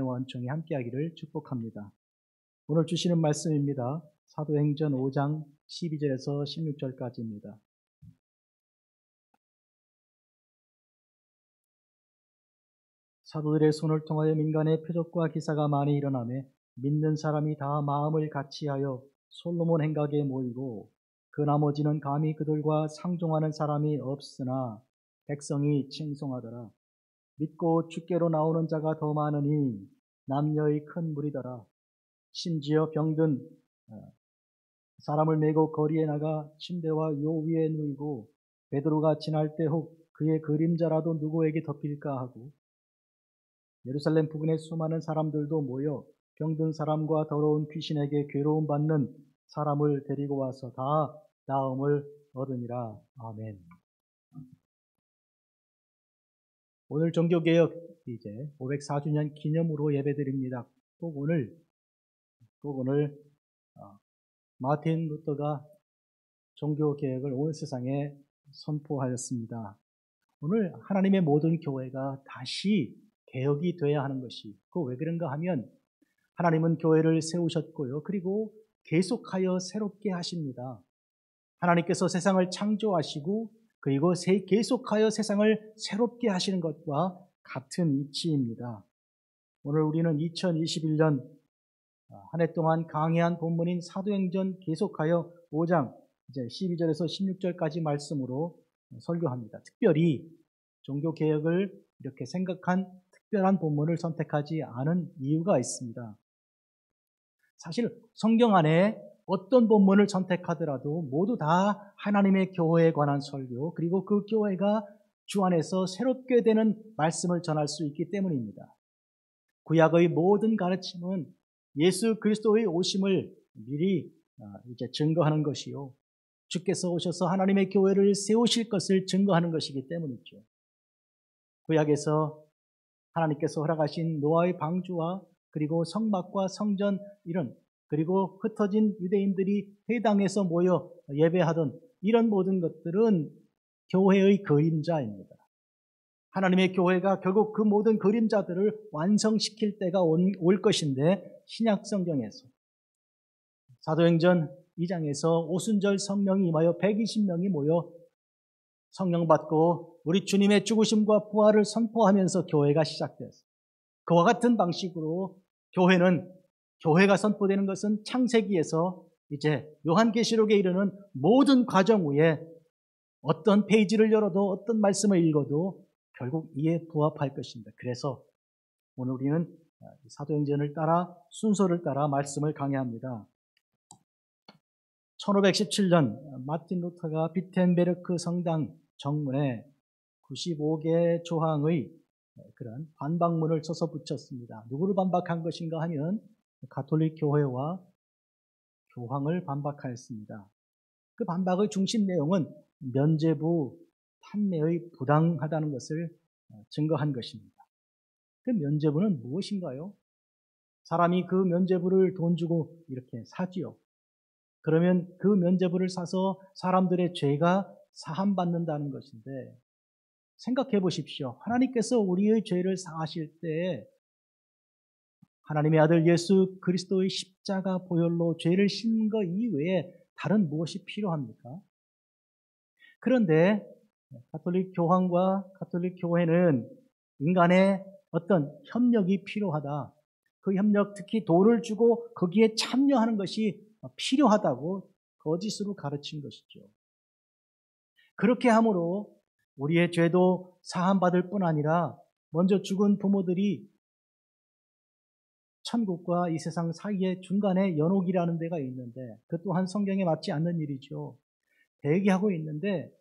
원총이 함께하기를 축복합니다. 오늘 주시는 말씀입니다. 사도행전 5장 12절에서 16절까지입니다. 사도들의 손을 통하여 민간의 표적과 기사가 많이 일어나매 믿는 사람이 다 마음을 같이하여 솔로몬 행각에 모이고 그 나머지는 감히 그들과 상종하는 사람이 없으나 백성이 칭송하더라. 믿고 주께로 나오는 자가 더 많으니 남녀의 큰 무리더라. 심지어 병든 사람을 메고 거리에 나가 침대와 요 위에 누이고 베드로가 지날 때 혹 그의 그림자라도 누구에게 덮일까 하고 예루살렘 부근에 수많은 사람들도 모여 병든 사람과 더러운 귀신에게 괴로움 받는 사람을 데리고 와서 다 나음을 얻으니라. 아멘. 오늘 종교개혁 이제 504주년 기념으로 예배드립니다. 꼭 오늘 마틴 루터가 종교개혁을 온 세상에 선포하였습니다. 오늘 하나님의 모든 교회가 다시 개혁이 되어야 하는 것이, 왜 그런가 하면 하나님은 교회를 세우셨고요. 그리고 계속하여 새롭게 하십니다. 하나님께서 세상을 창조하시고 그리고 계속하여 세상을 새롭게 하시는 것과 같은 이치입니다. 오늘 우리는 2021년 한 해 동안 강해한 본문인 사도행전 계속하여 5장 이제 12절에서 16절까지 말씀으로 설교합니다. 특별히 종교개혁을 이렇게 생각한 특별한 본문을 선택하지 않은 이유가 있습니다. 사실 성경 안에 어떤 본문을 선택하더라도 모두 다 하나님의 교회에 관한 설교, 그리고 그 교회가 주 안에서 새롭게 되는 말씀을 전할 수 있기 때문입니다. 구약의 모든 가르침은 예수 그리스도의 오심을 미리 이제 증거하는 것이요, 주께서 오셔서 하나님의 교회를 세우실 것을 증거하는 것이기 때문이죠. 구약에서 하나님께서 허락하신 노아의 방주와 그리고 성막과 성전 그리고 흩어진 유대인들이 회당에서 모여 예배하던 이런 모든 것들은 교회의 그림자입니다. 하나님의 교회가 결국 그 모든 그림자들을 완성시킬 때가 올 것인데, 신약 성경에서 사도행전 2장에서 오순절 성령이 임하여 120명이 모여 성령 받고 우리 주님의 죽으심과 부활을 선포하면서 교회가 시작되었습니다. 그와 같은 방식으로 교회가 선포되는 것은 창세기에서 이제 요한계시록에 이르는 모든 과정 후에 어떤 페이지를 열어도 어떤 말씀을 읽어도 결국 이에 부합할 것입니다. 그래서 오늘 우리는 사도행전을 따라 순서를 따라 말씀을 강해합니다. 1517년 마틴 루터가 비텐베르크 성당 정문에 95개 조항의 그런 반박문을 써서 붙였습니다. 누구를 반박한 것인가 하면 가톨릭 교회와 교황을 반박하였습니다. 그 반박의 중심 내용은 면죄부 판매의 부당하다는 것을 증거한 것입니다. 그 면죄부는 무엇인가요? 사람이 그 면죄부를 돈 주고 이렇게 사지요. 그러면 그 면죄부를 사서 사람들의 죄가 사함받는다는 것인데, 생각해 보십시오. 하나님께서 우리의 죄를 사하실 때 하나님의 아들 예수 그리스도의 십자가 보혈로 죄를 씻는 것 이외에 다른 무엇이 필요합니까? 그런데 가톨릭 교황과 가톨릭 교회는 인간의 어떤 협력이 필요하다. 그 협력, 특히 돈을 주고 거기에 참여하는 것이 필요하다고 거짓으로 가르친 것이죠. 그렇게 함으로 우리의 죄도 사함받을 뿐 아니라 먼저 죽은 부모들이 천국과 이 세상 사이의 중간에 연옥이라는 데가 있는데, 그 또한 성경에 맞지 않는 일이죠. 대기하고 있는데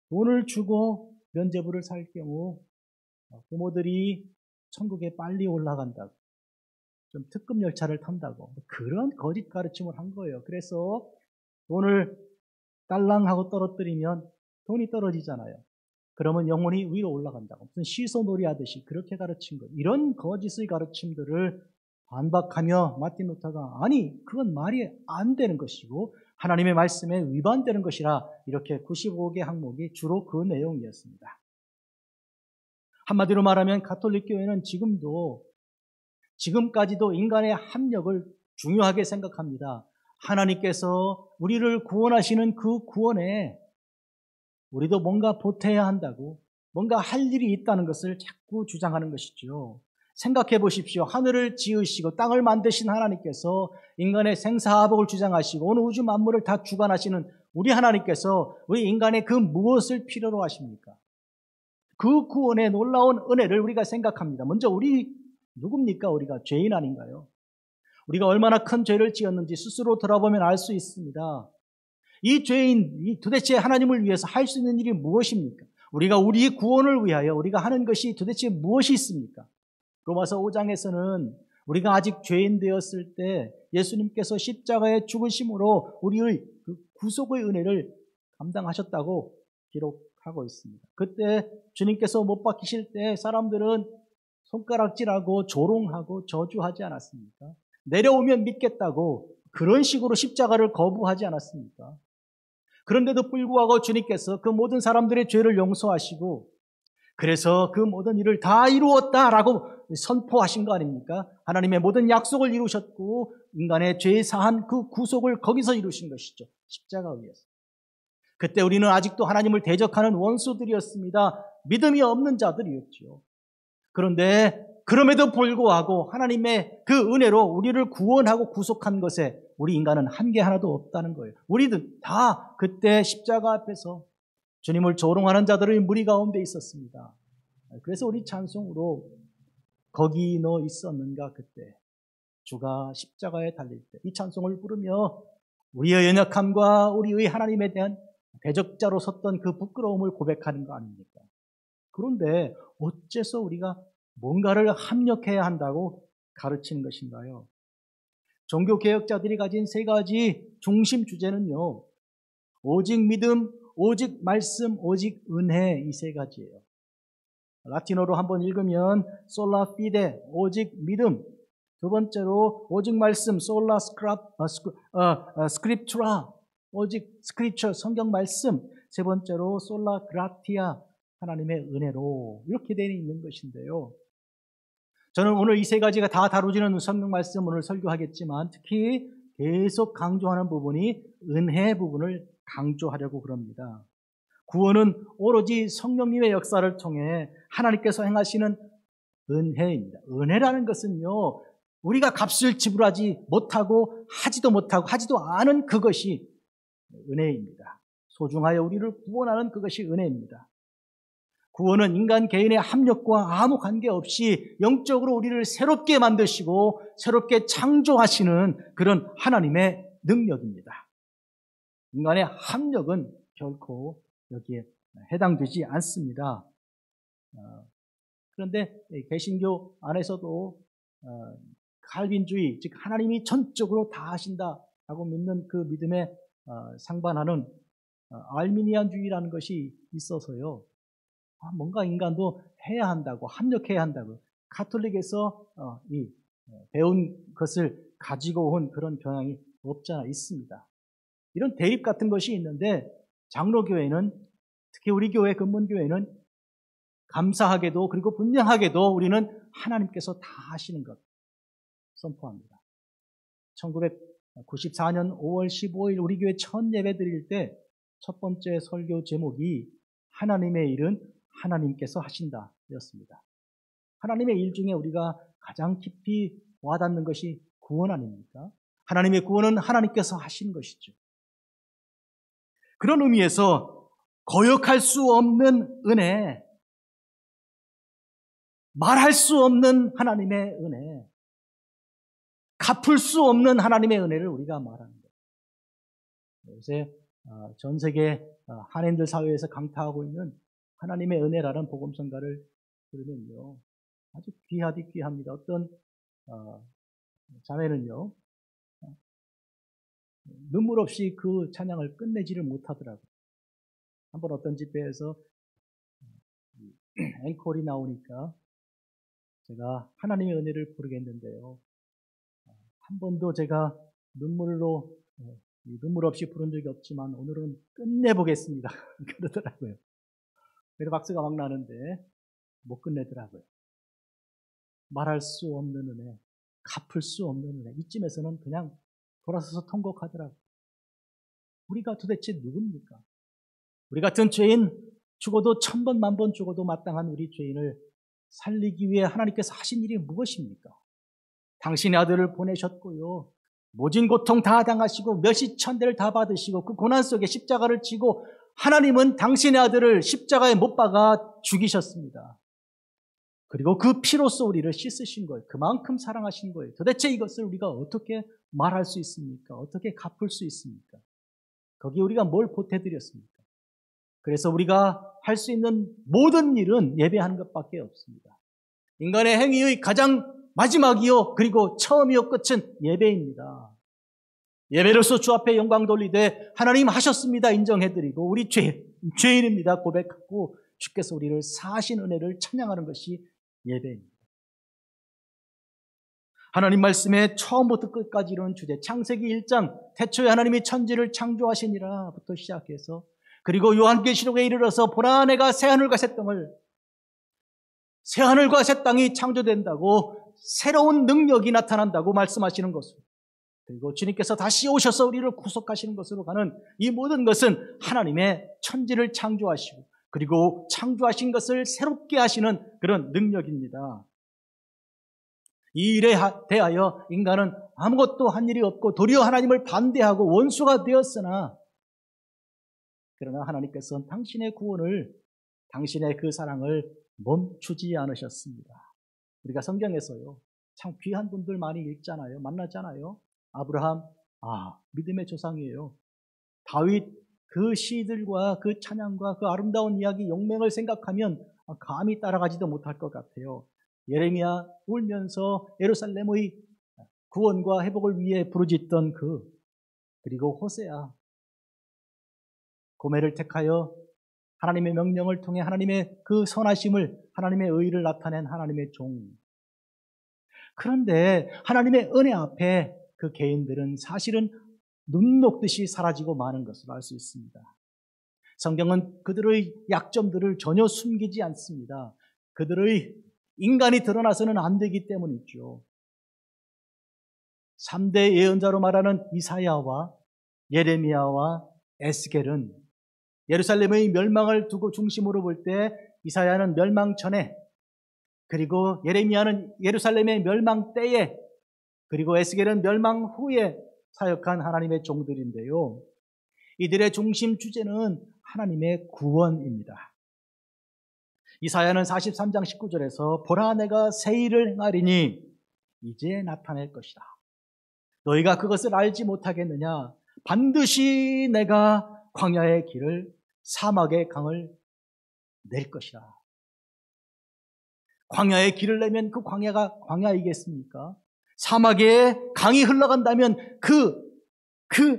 돈을 주고 면죄부를 살 경우 부모들이 천국에 빨리 올라간다고, 좀 특급 열차를 탄다고, 그런 거짓 가르침을 한 거예요. 그래서 돈을 딸랑하고 떨어뜨리면 돈이 떨어지잖아요. 그러면 영혼이 위로 올라간다고, 무슨 시소놀이 하듯이 그렇게 가르친 거예요. 이런 거짓의 가르침들을 반박하며 마틴 루터가 아니, 그건 말이 안 되는 것이고 하나님의 말씀에 위반되는 것이라, 이렇게 95개 항목이 주로 그 내용이었습니다. 한마디로 말하면 가톨릭 교회는 지금도 지금까지도 인간의 합력을 중요하게 생각합니다. 하나님께서 우리를 구원하시는 그 구원에 우리도 뭔가 보태야 한다고, 뭔가 할 일이 있다는 것을 자꾸 주장하는 것이죠. 생각해 보십시오. 하늘을 지으시고 땅을 만드신 하나님께서 인간의 생사화복을 주장하시고 온 우주 만물을 다 주관하시는 우리 하나님께서 우리 인간의 그 무엇을 필요로 하십니까? 그 구원의 놀라운 은혜를 우리가 생각합니다. 먼저 우리 누굽니까? 우리가 죄인 아닌가요? 우리가 얼마나 큰 죄를 지었는지 스스로 돌아보면 알 수 있습니다. 이 죄인, 도대체 하나님을 위해서 할 수 있는 일이 무엇입니까? 우리가 우리의 구원을 위하여 우리가 하는 것이 도대체 무엇이 있습니까? 로마서 5장에서는 우리가 아직 죄인 되었을 때 예수님께서 십자가의 죽으심으로 우리의 그 구속의 은혜를 감당하셨다고 기록하고 있습니다. 그때 주님께서 못 박히실 때 사람들은 손가락질하고 조롱하고 저주하지 않았습니까? 내려오면 믿겠다고 그런 식으로 십자가를 거부하지 않았습니까? 그런데도 불구하고 주님께서 그 모든 사람들의 죄를 용서하시고 그래서 그 모든 일을 다 이루었다라고 선포하신 거 아닙니까? 하나님의 모든 약속을 이루셨고 인간의 죄 사한 그 구속을 거기서 이루신 것이죠. 십자가 위에서. 그때 우리는 아직도 하나님을 대적하는 원수들이었습니다. 믿음이 없는 자들이었죠. 그런데 그럼에도 불구하고 하나님의 그 은혜로 우리를 구원하고 구속한 것에 우리 인간은 한계 하나도 없다는 거예요. 우리들 다 그때 십자가 앞에서 주님을 조롱하는 자들의 무리 가운데 있었습니다. 그래서 우리 찬송으로 거기 너 있었는가 그때 주가 십자가에 달릴 때 이 찬송을 부르며 우리의 연약함과 우리의 하나님에 대한 대적자로 섰던 그 부끄러움을 고백하는 거 아닙니까? 그런데 어째서 우리가 뭔가를 합력해야 한다고 가르치는 것인가요? 종교개혁자들이 가진 세 가지 중심 주제는요. 오직 믿음, 오직 말씀, 오직 은혜 이 세 가지예요. 라틴어로 한번 읽으면 솔라 피데, 오직 믿음. 두 번째로 오직 말씀, 솔라 스크립투라, 오직 스크립처, 성경 말씀. 세 번째로 솔라 그라티아, 하나님의 은혜로 이렇게 되어 있는 것인데요. 저는 오늘 이 세 가지가 다 다루지는 성경 말씀 오늘 설교하겠지만 특히 계속 강조하는 부분이 은혜 부분을 강조하려고 그럽니다. 구원은 오로지 성령님의 역사를 통해 하나님께서 행하시는 은혜입니다. 은혜라는 것은요, 우리가 값을 지불하지 못하고 하지도 않은 그것이 은혜입니다. 소중하여 우리를 구원하는 그것이 은혜입니다. 구원은 인간 개인의 합력과 아무 관계없이 영적으로 우리를 새롭게 만드시고 새롭게 창조하시는 그런 하나님의 능력입니다. 인간의 합력은 결코 여기에 해당되지 않습니다. 그런데 개신교 안에서도 칼빈주의, 즉 하나님이 전적으로 다 하신다라고 믿는 그 믿음에 상반하는 알미니안주의라는 것이 있어서요. 뭔가 인간도 해야 한다고, 합력해야 한다고 가톨릭에서 배운 것을 가지고 온 그런 경향이 없지 않아 있습니다. 이런 대립 같은 것이 있는데 장로교회는, 특히 우리 교회 근본교회는 감사하게도 그리고 분명하게도 우리는 하나님께서 다 하시는 것 선포합니다. 1994년 5월 15일 우리 교회 첫 예배 드릴 때 첫 번째 설교 제목이 하나님의 일은 하나님께서 하신다 였습니다. 하나님의 일 중에 우리가 가장 깊이 와닿는 것이 구원 아닙니까? 하나님의 구원은 하나님께서 하신 것이죠. 그런 의미에서 거역할 수 없는 은혜, 말할 수 없는 하나님의 은혜, 갚을 수 없는 하나님의 은혜를 우리가 말하는 거예요. 요새 전 세계 한인들 사회에서 강타하고 있는 하나님의 은혜라는 복음성가를 들으면요, 아주 귀합니다. 어떤 자매는요, 눈물 없이 그 찬양을 끝내지를 못하더라고요. 한번 어떤 집회에서 앵콜이 나오니까 제가 하나님의 은혜를 부르겠는데요, 한 번도 제가 눈물 없이 부른 적이 없지만 오늘은 끝내보겠습니다. 그러더라고요. 그래서 박수가 막 나는데 못 끝내더라고요. 말할 수 없는 은혜, 갚을 수 없는 은혜. 이쯤에서는 그냥 돌아서서 통곡하더라고요. 우리가 도대체 누굽니까? 우리 같은 죄인, 죽어도 1000번, 10,000번 죽어도 마땅한 우리 죄인을 살리기 위해 하나님께서 하신 일이 무엇입니까? 당신의 아들을 보내셨고요. 모진 고통 다 당하시고 멸시천대를 다 받으시고 그 고난 속에 십자가를 지고 하나님은 당신의 아들을 십자가에 못 박아 죽이셨습니다. 그리고 그 피로써 우리를 씻으신 거예요. 그만큼 사랑하신 거예요. 도대체 이것을 우리가 어떻게 말할 수 있습니까? 어떻게 갚을 수 있습니까? 거기에 우리가 뭘 보태드렸습니까? 그래서 우리가 할 수 있는 모든 일은 예배하는 것밖에 없습니다. 인간의 행위의 가장 마지막이요 그리고 처음이요 끝은 예배입니다. 예배로서 주 앞에 영광 돌리되 하나님 하셨습니다 인정해드리고 우리 죄인입니다 고백하고 주께서 우리를 사하신 은혜를 찬양하는 것이 예배입니다. 하나님 말씀의 처음부터 끝까지 이루는 주제, 창세기 1장 태초에 하나님이 천지를 창조하시니라부터 시작해서 그리고 요한계시록에 이르러서 보라 내가 새하늘과 새 땅을, 새하늘과 새 땅이 창조된다고 새로운 능력이 나타난다고 말씀하시는 것으로, 그리고 주님께서 다시 오셔서 우리를 구속하시는 것으로 가는 이 모든 것은 하나님의 천지를 창조하시고 그리고 창조하신 것을 새롭게 하시는 그런 능력입니다. 이 일에 대하여 인간은 아무것도 한 일이 없고 도리어 하나님을 반대하고 원수가 되었으나, 그러나 하나님께서는 당신의 구원을, 당신의 그 사랑을 멈추지 않으셨습니다. 우리가 성경에서요 참 귀한 분들 많이 읽잖아요. 만나잖아요. 아브라함, 믿음의 조상이에요. 다윗, 그 시들과 그 찬양과 그 아름다운 이야기, 용맹을 생각하면 감히 따라가지도 못할 것 같아요. 예레미야 울면서 예루살렘의 구원과 회복을 위해 부르짖던 그리고 호세아, 고멜을 택하여 하나님의 명령을 통해 하나님의 그 선하심을, 하나님의 의의를 나타낸 하나님의 종. 그런데 하나님의 은혜 앞에 그 개인들은 사실은 눈 녹듯이 사라지고 마는 것을 알 수 있습니다. 성경은 그들의 약점들을 전혀 숨기지 않습니다. 그들의 인간이 드러나서는 안 되기 때문이죠. 3대 예언자로 말하는 이사야와 예레미야와 에스겔은 예루살렘의 멸망을 두고 중심으로 볼 때 이사야는 멸망 전에, 그리고 예레미야는 예루살렘의 멸망 때에, 그리고 에스겔은 멸망 후에 사역한 하나님의 종들인데요. 이들의 중심 주제는 하나님의 구원입니다. 이사야는 43장 19절에서 보라 내가 새 일을 행하리니 이제 나타낼 것이다. 너희가 그것을 알지 못하겠느냐? 반드시 내가 광야의 길을, 사막의 강을 낼 것이다. 광야의 길을 내면 그 광야가 광야이겠습니까? 사막에 강이 흘러간다면 그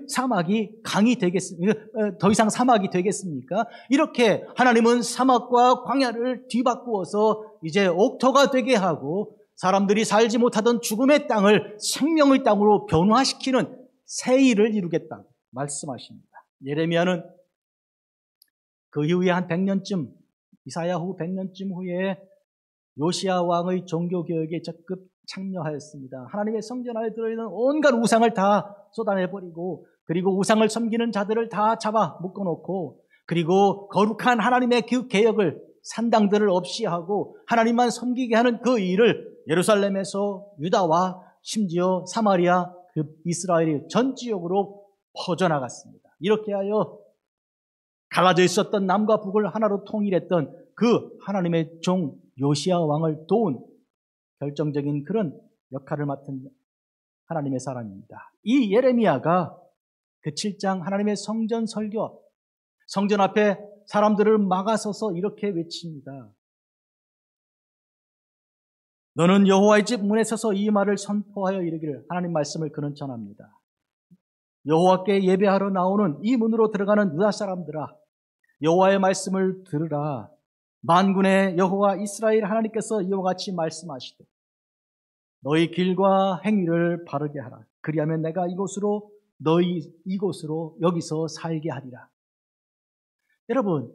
사막이 강이 되겠습니까? 더 이상 사막이 되겠습니까? 이렇게 하나님은 사막과 광야를 뒤바꾸어서 이제 옥토가 되게 하고 사람들이 살지 못하던 죽음의 땅을 생명의 땅으로 변화시키는 새 일을 이루겠다고 말씀하십니다. 예레미야는 그 이후에 한 100년쯤, 이사야 후 100년쯤 후에 요시야 왕의 종교개혁에 적극 참여하였습니다. 하나님의 성전 안에 들어있는 온갖 우상을 다 쏟아내버리고, 그리고 우상을 섬기는 자들을 다 잡아 묶어놓고, 그리고 거룩한 하나님의 그 개혁을, 산당들을 없이 하고 하나님만 섬기게 하는 그 일을 예루살렘에서 유다와 심지어 사마리아, 그 이스라엘이 전 지역으로 퍼져나갔습니다. 이렇게 하여 갈라져 있었던 남과 북을 하나로 통일했던 그 하나님의 종 요시야 왕을 도운 결정적인 그런 역할을 맡은 하나님의 사람입니다. 이 예레미야가 그 7장 하나님의 성전 설교, 성전 앞에 사람들을 막아서서 이렇게 외칩니다. 너는 여호와의 집 문에 서서 이 말을 선포하여 이르기를, 하나님 말씀을 그는 전합니다. 여호와께 예배하러 나오는 이 문으로 들어가는 유다 사람들아, 여호와의 말씀을 들으라. 만군의 여호와 이스라엘 하나님께서 이와 같이 말씀하시되 너희 길과 행위를 바르게 하라. 그리하면 내가 이곳으로 여기서 살게 하리라. 여러분,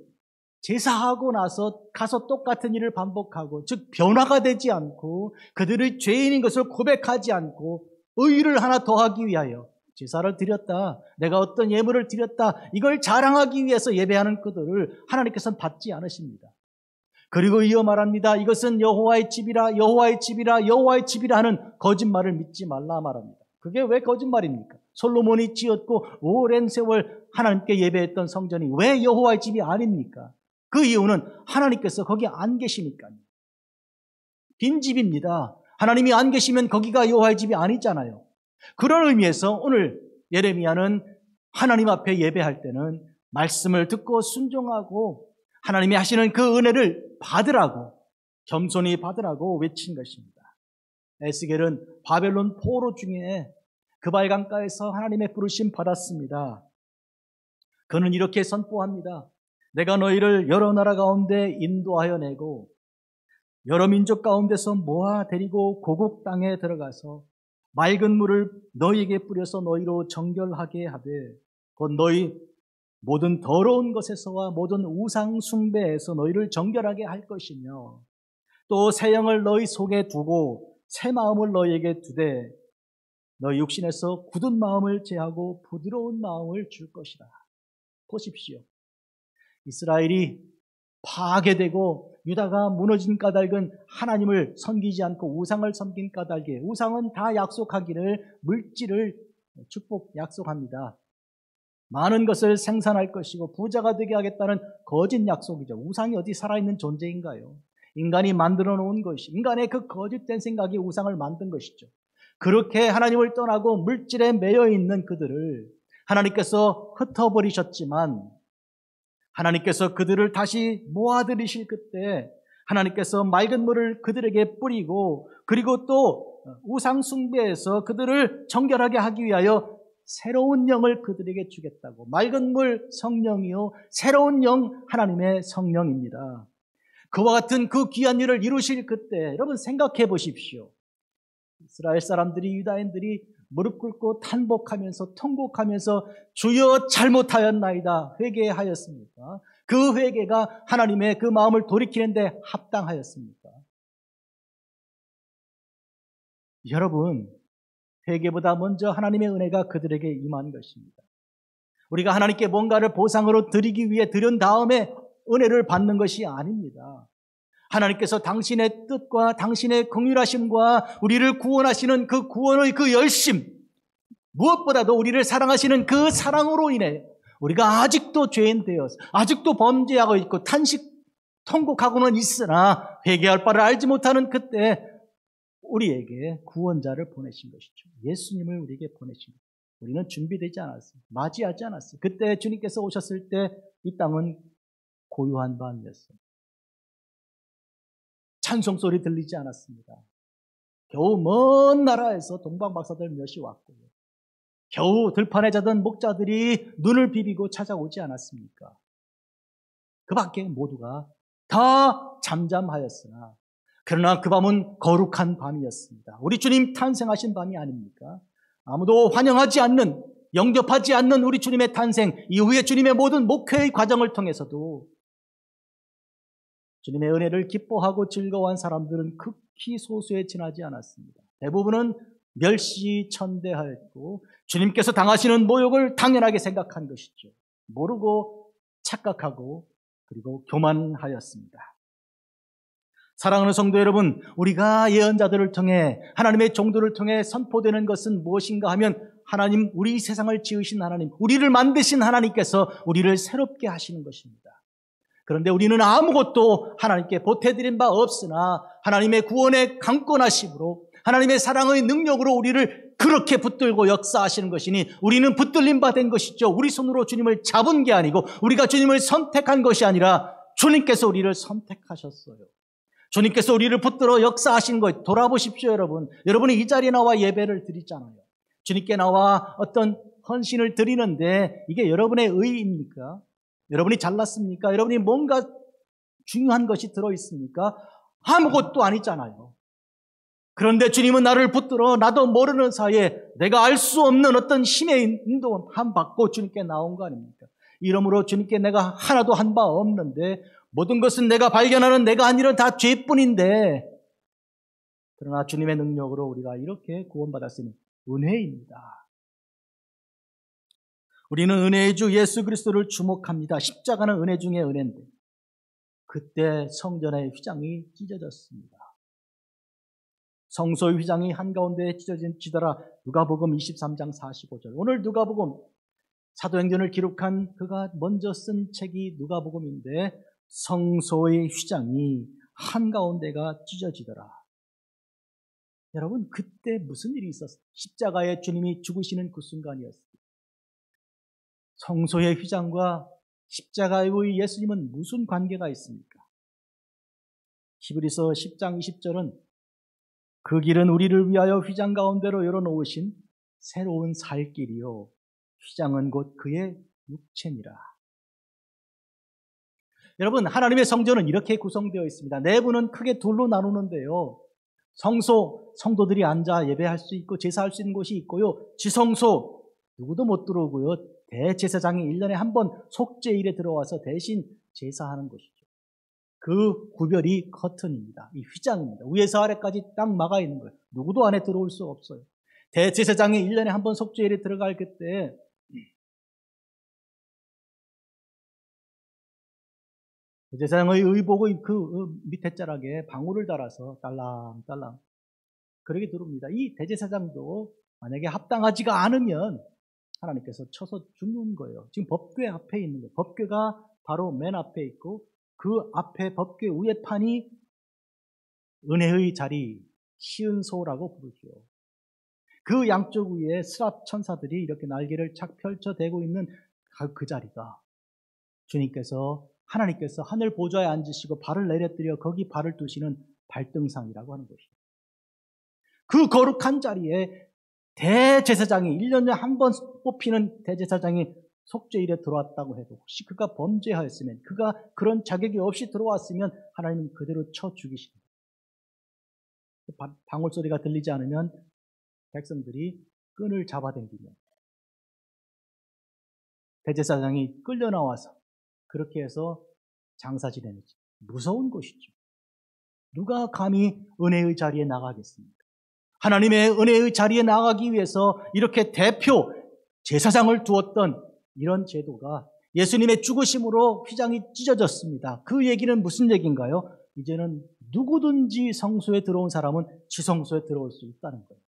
제사하고 나서 가서 똑같은 일을 반복하고, 즉 변화가 되지 않고 그들의 죄인인 것을 고백하지 않고 의의를 하나 더하기 위하여 제사를 드렸다, 내가 어떤 예물을 드렸다, 이걸 자랑하기 위해서 예배하는 그들을 하나님께서는 받지 않으십니다. 그리고 이어 말합니다. 이것은 여호와의 집이라, 여호와의 집이라, 여호와의 집이라 하는 거짓말을 믿지 말라 말합니다. 그게 왜 거짓말입니까? 솔로몬이 지었고 오랜 세월 하나님께 예배했던 성전이 왜 여호와의 집이 아닙니까? 그 이유는 하나님께서 거기 안 계시니까요. 빈집입니다. 하나님이 안 계시면 거기가 여호와의 집이 아니잖아요. 그런 의미에서 오늘 예레미야는 하나님 앞에 예배할 때는 말씀을 듣고 순종하고 하나님이 하시는 그 은혜를 받으라고, 겸손히 받으라고 외친 것입니다. 에스겔은 바벨론 포로 중에 그발 강가에서 하나님의 부르심 받았습니다. 그는 이렇게 선포합니다. 내가 너희를 여러 나라 가운데 인도하여 내고 여러 민족 가운데서 모아 데리고 고국 땅에 들어가서 맑은 물을 너희에게 뿌려서 너희로 정결하게 하되 곧 너희 모든 더러운 것에서와 모든 우상 숭배에서 너희를 정결하게 할 것이며 또 새 영을 너희 속에 두고 새 마음을 너희에게 두되 너희 육신에서 굳은 마음을 제하고 부드러운 마음을 줄 것이다. 보십시오. 이스라엘이 파괴되고 유다가 무너진 까닭은 하나님을 섬기지 않고 우상을 섬긴 까닭이에요. 우상은 다 약속하기를 물질을 축복 약속합니다. 많은 것을 생산할 것이고 부자가 되게 하겠다는 거짓 약속이죠. 우상이 어디 살아있는 존재인가요? 인간이 만들어 놓은 것이, 인간의 그 거짓된 생각이 우상을 만든 것이죠. 그렇게 하나님을 떠나고 물질에 매여 있는 그들을 하나님께서 흩어버리셨지만 하나님께서 그들을 다시 모아들이실 그때 하나님께서 맑은 물을 그들에게 뿌리고 그리고 또 우상 숭배에서 그들을 정결하게 하기 위하여 새로운 영을 그들에게 주겠다고. 맑은 물 성령이요 새로운 영 하나님의 성령입니다. 그와 같은 그 귀한 일을 이루실 그때 여러분 생각해 보십시오. 이스라엘 사람들이, 유다인들이 무릎 꿇고 탄복하면서 통곡하면서 주여 잘못하였나이다 회개하였습니까? 그 회개가 하나님의 그 마음을 돌이키는데 합당하였습니까? 여러분, 회개보다 먼저 하나님의 은혜가 그들에게 임한 것입니다. 우리가 하나님께 뭔가를 보상으로 드리기 위해 드린 다음에 은혜를 받는 것이 아닙니다. 하나님께서 당신의 뜻과 당신의 긍휼하심과 우리를 구원하시는 그 구원의 그 열심, 무엇보다도 우리를 사랑하시는 그 사랑으로 인해 우리가 아직도 죄인 되어서 아직도 범죄하고 있고 통곡하고는 있으나 회개할 바를 알지 못하는 그때 우리에게 구원자를 보내신 것이죠. 예수님을 우리에게 보내신 것이죠. 우리는 준비되지 않았어요. 맞이하지 않았어요. 그때 주님께서 오셨을 때 이 땅은 고요한 밤이었어요. 찬송소리 들리지 않았습니다. 겨우 먼 나라에서 동방박사들 몇이 왔고요. 겨우 들판에 자던 목자들이 눈을 비비고 찾아오지 않았습니까? 그 밖에 모두가 다 잠잠하였으나 그러나 그 밤은 거룩한 밤이었습니다. 우리 주님 탄생하신 밤이 아닙니까? 아무도 환영하지 않는, 영접하지 않는 우리 주님의 탄생 이후에 주님의 모든 목회의 과정을 통해서도 주님의 은혜를 기뻐하고 즐거워한 사람들은 극히 소수에 지나지 않았습니다. 대부분은 멸시천대하였고 주님께서 당하시는 모욕을 당연하게 생각한 것이죠. 모르고 착각하고 그리고 교만하였습니다. 사랑하는 성도 여러분, 우리가 예언자들을 통해 하나님의 종들을 통해 선포되는 것은 무엇인가 하면 하나님, 우리 세상을 지으신 하나님, 우리를 만드신 하나님께서 우리를 새롭게 하시는 것입니다. 그런데 우리는 아무것도 하나님께 보태드린 바 없으나 하나님의 구원의 강권하심으로 하나님의 사랑의 능력으로 우리를 그렇게 붙들고 역사하시는 것이니 우리는 붙들림 바 된 것이죠. 우리 손으로 주님을 잡은 게 아니고 우리가 주님을 선택한 것이 아니라 주님께서 우리를 선택하셨어요. 주님께서 우리를 붙들어 역사하신 것 돌아보십시오. 여러분이 이 자리에 나와 예배를 드리잖아요. 주님께 나와 어떤 헌신을 드리는데 이게 여러분의 의입니까? 여러분이 잘났습니까? 여러분이 뭔가 중요한 것이 들어있습니까? 아무것도 아니잖아요. 그런데 주님은 나를 붙들어 나도 모르는 사이에 내가 알 수 없는 어떤 힘의 인도함 받고 주님께 나온 거 아닙니까? 이러므로 주님께 내가 하나도 한 바 없는데 모든 것은 내가 발견하는 내가 한 일은 다 죄뿐인데, 그러나 주님의 능력으로 우리가 이렇게 구원받을 수 있는 은혜입니다. 우리는 은혜의 주 예수 그리스도를 주목합니다. 십자가는 은혜 중에 은혜인데 그때 성전의 휘장이 찢어졌습니다. 성소의 휘장이 한가운데 찢어지더라. 누가복음 23장 45절. 오늘 누가복음 사도행전을 기록한 그가 먼저 쓴 책이 누가복음인데 성소의 휘장이 한가운데가 찢어지더라. 여러분, 그때 무슨 일이 있었어요? 십자가에 주님이 죽으시는 그 순간이었어요. 성소의 휘장과 십자가의 예수님은 무슨 관계가 있습니까? 히브리서 10장 20절은 그 길은 우리를 위하여 휘장 가운데로 열어놓으신 새로운 살 길이요 휘장은 곧 그의 육체니라. 여러분, 하나님의 성전은 이렇게 구성되어 있습니다. 내부는 크게 둘로 나누는데요, 성도들이 앉아 예배할 수 있고 제사할 수 있는 곳이 있고요, 지성소 누구도 못 들어오고요, 대제사장이 1년에 한 번 속죄일에 들어와서 대신 제사하는 곳이죠. 그 구별이 커튼입니다. 이 휘장입니다. 위에서 아래까지 딱 막아 있는 거예요. 누구도 안에 들어올 수 없어요. 대제사장이 1년에 한 번 속죄일에 들어갈 그때 대제사장의 의복의 그 밑에 자락에 방울을 달아서 딸랑딸랑 그렇게 들어옵니다. 이 대제사장도 만약에 합당하지가 않으면 하나님께서 쳐서 죽는 거예요. 지금 법궤 앞에 있는 거예요. 법궤가 바로 맨 앞에 있고 그 앞에 법궤 위에 판이 은혜의 자리, 시은소라고 부르죠. 그 양쪽 위에 스랍 천사들이 이렇게 날개를 착 펼쳐대고 있는 그 자리가 하나님께서 하늘 보좌에 앉으시고 발을 내려뜨려 거기 발을 두시는 발등상이라고 하는 것이죠. 그 거룩한 자리에 대제사장이 1년에 한 번 뽑히는 대제사장이 속죄일에 들어왔다고 해도 혹시 그가 범죄하였으면, 그가 그런 자격이 없이 들어왔으면 하나님은 그대로 쳐 죽이십니다. 방울 소리가 들리지 않으면 백성들이 끈을 잡아당기면 대제사장이 끌려 나와서 그렇게 해서 장사 지내는 무서운 곳이죠. 누가 감히 은혜의 자리에 나가겠습니까? 하나님의 은혜의 자리에 나가기 위해서 이렇게 대표 제사장을 두었던 이런 제도가 예수님의 죽으심으로 휘장이 찢어졌습니다. 그 얘기는 무슨 얘기인가요? 이제는 누구든지 성소에 들어온 사람은 지성소에 들어올 수 있다는 거예요.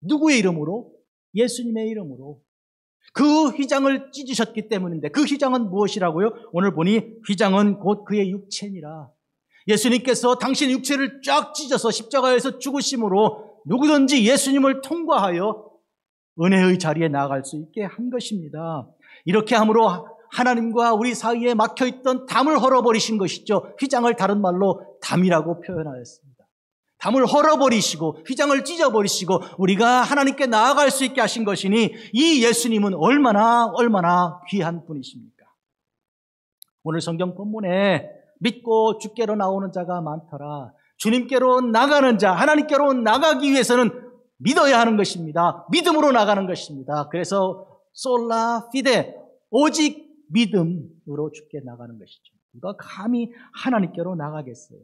누구의 이름으로? 예수님의 이름으로. 그 휘장을 찢으셨기 때문인데, 그 휘장은 무엇이라고요? 오늘 보니 휘장은 곧 그의 육체니라. 예수님께서 당신의 육체를 쫙 찢어서 십자가에서 죽으심으로 누구든지 예수님을 통과하여 은혜의 자리에 나아갈 수 있게 한 것입니다. 이렇게 함으로 하나님과 우리 사이에 막혀있던 담을 헐어버리신 것이죠. 휘장을 다른 말로 담이라고 표현하였습니다. 담을 헐어버리시고 휘장을 찢어버리시고 우리가 하나님께 나아갈 수 있게 하신 것이니 이 예수님은 얼마나 귀한 분이십니까? 오늘 성경 본문에 믿고 주께로 나오는 자가 많더라. 주님께로 나가는 자, 하나님께로 나가기 위해서는 믿어야 하는 것입니다. 믿음으로 나가는 것입니다. 그래서 솔라 피데, 오직 믿음으로 주께 나가는 것이죠. 누가 감히 하나님께로 나가겠어요?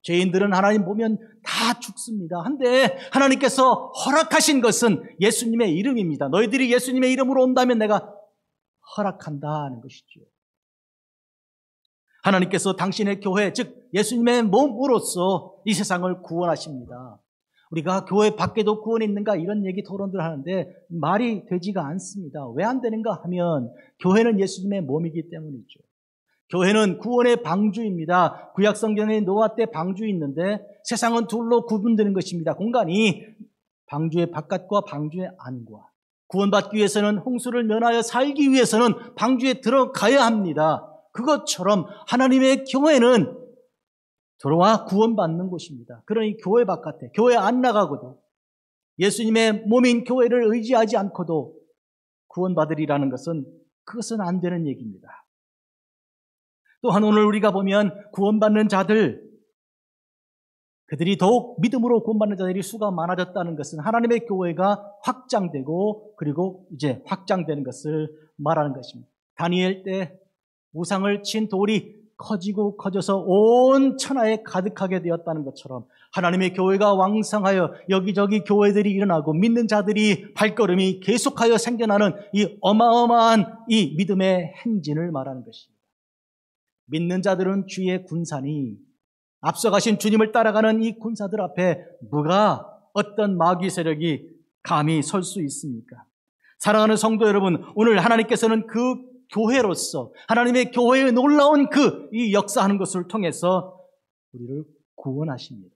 죄인들은 하나님 보면 다 죽습니다. 한데 하나님께서 허락하신 것은 예수님의 이름입니다. 너희들이 예수님의 이름으로 온다면 내가 허락한다는 것이죠. 하나님께서 당신의 교회, 즉 예수님의 몸으로써 이 세상을 구원하십니다. 우리가 교회 밖에도 구원이 있는가 이런 얘기 토론들 하는데 말이 되지가 않습니다. 왜 안 되는가 하면 교회는 예수님의 몸이기 때문이죠. 교회는 구원의 방주입니다. 구약 성경에 노아 때 방주 있는데 세상은 둘로 구분되는 것입니다. 공간이 방주의 바깥과 방주의 안과. 구원받기 위해서는 홍수를 면하여 살기 위해서는 방주에 들어가야 합니다. 그것처럼 하나님의 교회는 들어와 구원받는 곳입니다. 그러니 교회 바깥에, 교회 안 나가고도 예수님의 몸인 교회를 의지하지 않고도 구원받으리라는 그것은 안 되는 얘기입니다. 또한 오늘 우리가 보면 구원받는 자들, 그들이 더욱 믿음으로 구원받는 자들이 수가 많아졌다는 것은 하나님의 교회가 확장되고 그리고 이제 확장되는 것을 말하는 것입니다. 다니엘 때 우상을 친 돌이 커지고 커져서 온 천하에 가득하게 되었다는 것처럼 하나님의 교회가 왕성하여 여기저기 교회들이 일어나고 믿는 자들이 발걸음이 계속하여 생겨나는 이 어마어마한 이 믿음의 행진을 말하는 것입니다. 믿는 자들은 주의 군산이 앞서가신 주님을 따라가는 이 군사들 앞에 누가 어떤 마귀 세력이 감히 설 수 있습니까? 사랑하는 성도 여러분, 오늘 하나님께서는 그 교회로서 하나님의 교회의 놀라운 이 역사하는 것을 통해서 우리를 구원하십니다.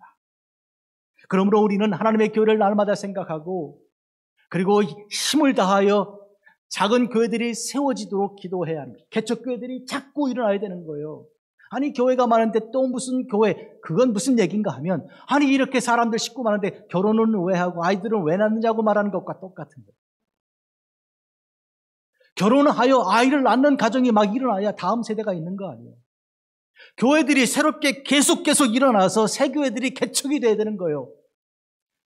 그러므로 우리는 하나님의 교회를 날마다 생각하고 그리고 힘을 다하여 작은 교회들이 세워지도록 기도해야 합니다. 개척교회들이 자꾸 일어나야 되는 거예요. 아니 교회가 많은데 또 무슨 교회, 그건 무슨 얘기인가 하면 아니 이렇게 사람들 식구 많은데 결혼은 왜 하고 아이들은 왜 낳느냐고 말하는 것과 똑같은 거예요. 결혼을 하여 아이를 낳는 가정이 막 일어나야 다음 세대가 있는 거 아니에요. 교회들이 새롭게 계속 일어나서 새 교회들이 개척이 돼야 되는 거예요.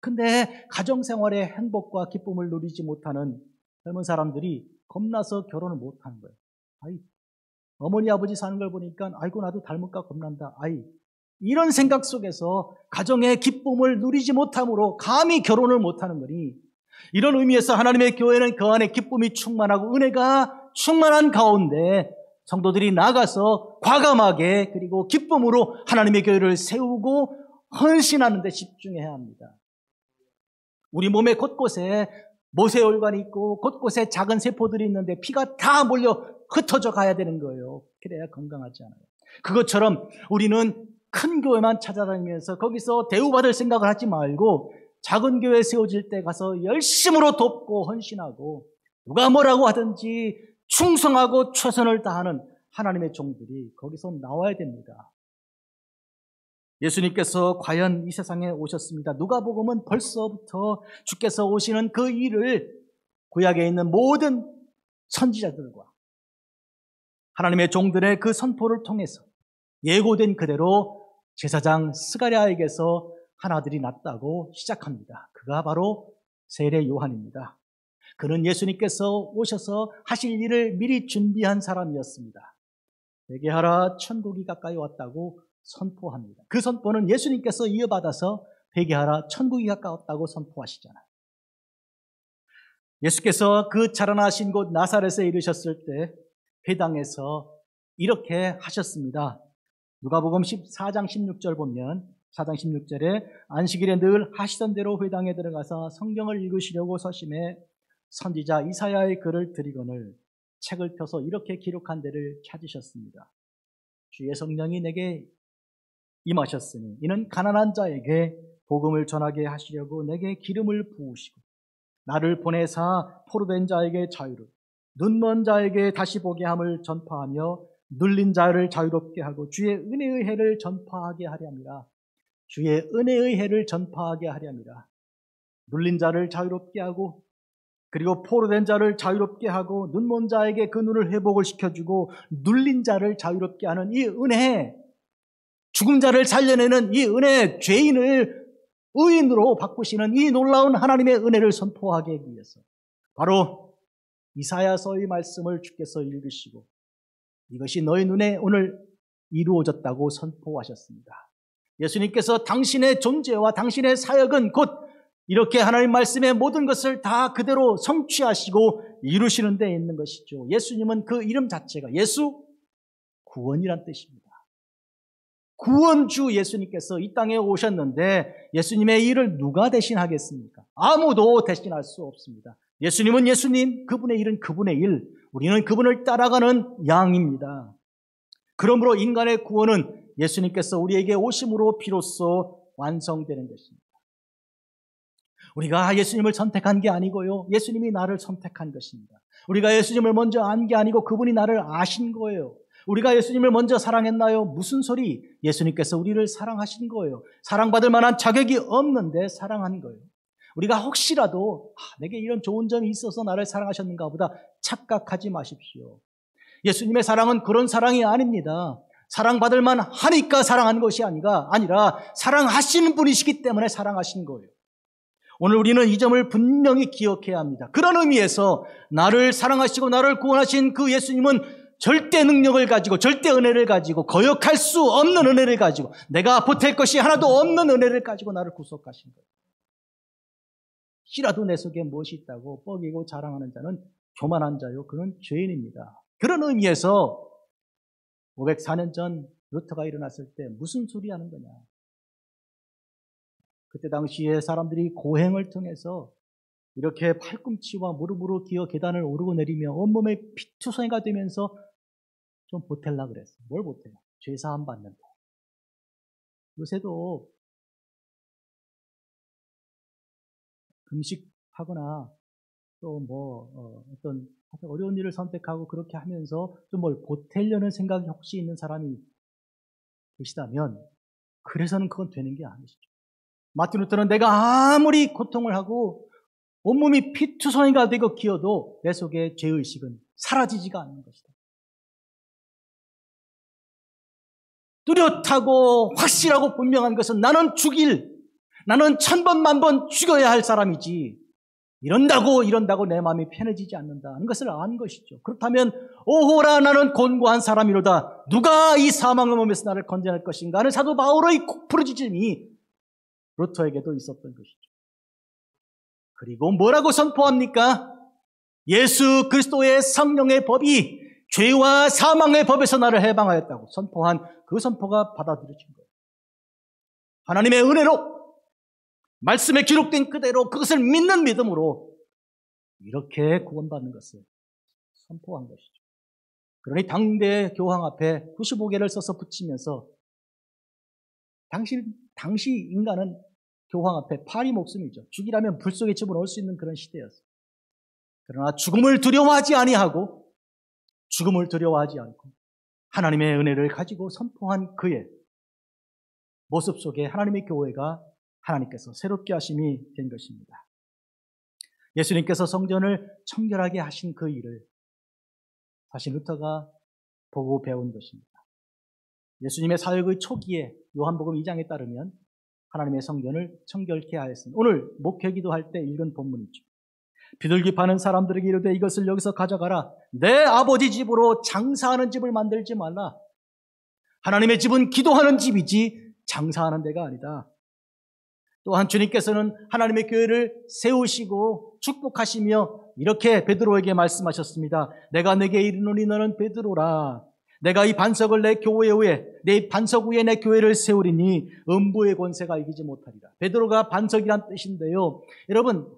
근데 가정생활의 행복과 기쁨을 누리지 못하는 젊은 사람들이 겁나서 결혼을 못하는 거예요. 아이, 어머니 아버지 사는 걸 보니까 아이고 나도 닮을까 겁난다. 아이, 이런 생각 속에서 가정의 기쁨을 누리지 못함으로 감히 결혼을 못하는 거니 이런 의미에서 하나님의 교회는 그 안에 기쁨이 충만하고 은혜가 충만한 가운데 성도들이 나가서 과감하게 그리고 기쁨으로 하나님의 교회를 세우고 헌신하는 데 집중해야 합니다. 우리 몸의 곳곳에 모세혈관이 있고 곳곳에 작은 세포들이 있는데 피가 다 몰려 흩어져 가야 되는 거예요. 그래야 건강하지 않아요. 그것처럼 우리는 큰 교회만 찾아다니면서 거기서 대우받을 생각을 하지 말고 작은 교회 세워질 때 가서 열심으로 돕고 헌신하고 누가 뭐라고 하든지 충성하고 최선을 다하는 하나님의 종들이 거기서 나와야 됩니다. 예수님께서 과연 이 세상에 오셨습니다. 누가복음은 벌써부터 주께서 오시는 그 일을 구약에 있는 모든 선지자들과 하나님의 종들의 그 선포를 통해서 예고된 그대로 제사장 스가랴에게서 하나들이 났다고 시작합니다. 그가 바로 세례 요한입니다. 그는 예수님께서 오셔서 하실 일을 미리 준비한 사람이었습니다. 회개하라, 천국이 가까이 왔다고 선포합니다. 그 선포는 예수님께서 이어받아서 회개하라, 천국이 가까웠다고 선포하시잖아요. 예수께서 그 자라나신 곳 나사렛에 이르셨을 때 회당에서 이렇게 하셨습니다. 누가복음 14장 16절 보면 4장 16절에 안식일에 늘 하시던 대로 회당에 들어가서 성경을 읽으시려고 서심해 선지자 이사야의 글을 드리거늘 책을 펴서 이렇게 기록한 데를 찾으셨습니다. 주의 성령이 내게 임하셨으니 이는 가난한 자에게 복음을 전하게 하시려고 내게 기름을 부으시고 나를 보내사 포로된 자에게 자유를 눈먼 자에게 다시 보게 함을 전파하며 눌린 자를 자유롭게 하고 주의 은혜의 해를 전파하게 하려 함이라. 주의 은혜의 해를 전파하게 하려 함이라. 눌린 자를 자유롭게 하고 그리고 포로된 자를 자유롭게 하고 눈먼 자에게 그 눈을 회복을 시켜주고 눌린 자를 자유롭게 하는 이 은혜, 죽은 자를 살려내는 이 은혜, 죄인을 의인으로 바꾸시는 이 놀라운 하나님의 은혜를 선포하기 위해서 바로 이사야서의 말씀을 주께서 읽으시고 이것이 너희 눈에 오늘 이루어졌다고 선포하셨습니다. 예수님께서 당신의 존재와 당신의 사역은 곧 이렇게 하나님 말씀의 모든 것을 다 그대로 성취하시고 이루시는 데 있는 것이죠. 예수님은 그 이름 자체가 예수, 구원이란 뜻입니다. 구원주 예수님께서 이 땅에 오셨는데 예수님의 일을 누가 대신하겠습니까? 아무도 대신할 수 없습니다. 예수님은 예수님, 그분의 일은 그분의 일, 우리는 그분을 따라가는 양입니다. 그러므로 인간의 구원은 예수님께서 우리에게 오심으로 비로소 완성되는 것입니다. 우리가 예수님을 선택한 게 아니고요. 예수님이 나를 선택한 것입니다. 우리가 예수님을 먼저 안 게 아니고 그분이 나를 아신 거예요. 우리가 예수님을 먼저 사랑했나요? 무슨 소리? 예수님께서 우리를 사랑하신 거예요. 사랑받을 만한 자격이 없는데 사랑한 거예요. 우리가 혹시라도 내게 이런 좋은 점이 있어서 나를 사랑하셨는가 보다 착각하지 마십시오. 예수님의 사랑은 그런 사랑이 아닙니다. 사랑받을 만하니까 사랑하는 것이 아니라 사랑하시는 분이시기 때문에 사랑하신 거예요. 오늘 우리는 이 점을 분명히 기억해야 합니다. 그런 의미에서 나를 사랑하시고 나를 구원하신 그 예수님은 절대 능력을 가지고 절대 은혜를 가지고 거역할 수 없는 은혜를 가지고 내가 보탤 것이 하나도 없는 은혜를 가지고 나를 구속하신 거예요. 혹시라도 내 속에 무엇이 있다고 뻐기고 자랑하는 자는 교만한 자요, 그는 죄인입니다. 그런 의미에서 504년 전 루터가 일어났을 때 무슨 소리 하는 거냐. 그때 당시에 사람들이 고행을 통해서 이렇게 팔꿈치와 무릎으로 기어 계단을 오르고 내리며 온몸에 피투성이가 되면서 좀 보탤라 그랬어요. 뭘 보태요? 죄사함 받는다. 요새도 금식하거나 또 어떤 어려운 일을 선택하고 그렇게 하면서 좀 뭘 보태려는 생각이 혹시 있는 사람이 계시다면 그래서는 그건 되는 게 아니시죠. 마틴 루터는 내가 아무리 고통을 하고 온몸이 피투성이가 되고 기어도 내 속의 죄의식은 사라지지가 않는 것이다. 뚜렷하고 확실하고 분명한 것은 나는 1000번 만번 죽어야 할 사람이지 이런다고 내 마음이 편해지지 않는다는 것을 아는 것이죠. 그렇다면 오호라 나는 곤고한 사람이로다. 누가 이 사망의 몸에서 나를 건져낼 것인가 하는 사도 바울의 부르짖음이 루터에게도 있었던 것이죠. 그리고 뭐라고 선포합니까? 예수 그리스도의 성령의 법이 죄와 사망의 법에서 나를 해방하였다고 선포한 그 선포가 받아들여진 거예요. 하나님의 은혜로 말씀에 기록된 그대로 그것을 믿는 믿음으로 이렇게 구원받는 것을 선포한 것이죠. 그러니 당대 교황 앞에 95개를 써서 붙이면서 당시 인간은 교황 앞에 파리 목숨이죠. 죽이라면 불 속에 집어넣을 수 있는 그런 시대였어요. 그러나 죽음을 두려워하지 않고 하나님의 은혜를 가지고 선포한 그의 모습 속에 하나님의 교회가 하나님께서 새롭게 하심이 된 것입니다. 예수님께서 성전을 청결하게 하신 그 일을 사실 루터가 보고 배운 것입니다. 예수님의 사역의 초기에 요한복음 2장에 따르면 하나님의 성전을 청결케 하였습니다. 오늘 목회기도 할 때 읽은 본문이죠. 비둘기 파는 사람들에게 이르되 이것을 여기서 가져가라. 내 아버지 집으로 장사하는 집을 만들지 말라. 하나님의 집은 기도하는 집이지 장사하는 데가 아니다. 또한 주님께서는 하나님의 교회를 세우시고 축복하시며 이렇게 베드로에게 말씀하셨습니다. 내가 네게 이르노니 너는 베드로라. 내가 이 반석을 내 교회 위에 내 반석 위에 내 교회를 세우리니 음부의 권세가 이기지 못하리라. 베드로가 반석이란 뜻인데요. 여러분,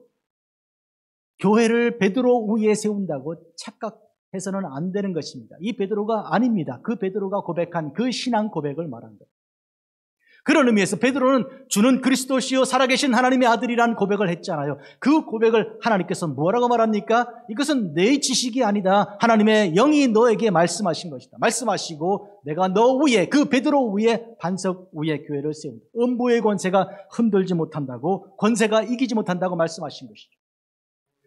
교회를 베드로 위에 세운다고 착각해서는 안 되는 것입니다. 이 베드로가 아닙니다. 그 베드로가 고백한 그 신앙 고백을 말한 거예요. 그런 의미에서 베드로는 주는 그리스도시요 살아계신 하나님의 아들이라는 고백을 했잖아요. 그 고백을 하나님께서 뭐라고 말합니까? 이것은 내 지식이 아니다. 하나님의 영이 너에게 말씀하신 것이다. 말씀하시고 내가 너 위에 그 베드로 위에 반석 위에 교회를 세운다. 음부의 권세가 흔들지 못한다고 권세가 이기지 못한다고 말씀하신 것이죠.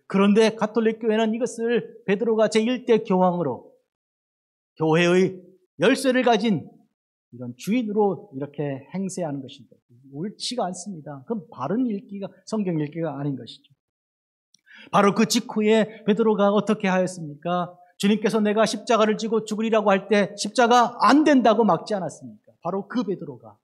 그런데 가톨릭 교회는 이것을 베드로가 제1대 교황으로 교회의 열쇠를 가진 이런 주인으로 이렇게 행세하는 것인데 옳지가 않습니다. 그건 바른 읽기가 성경 읽기가 아닌 것이죠. 바로 그 직후에 베드로가 어떻게 하였습니까? 주님께서 내가 십자가를 지고 죽으리라고 할 때 십자가 안 된다고 막지 않았습니까? 바로 그 베드로가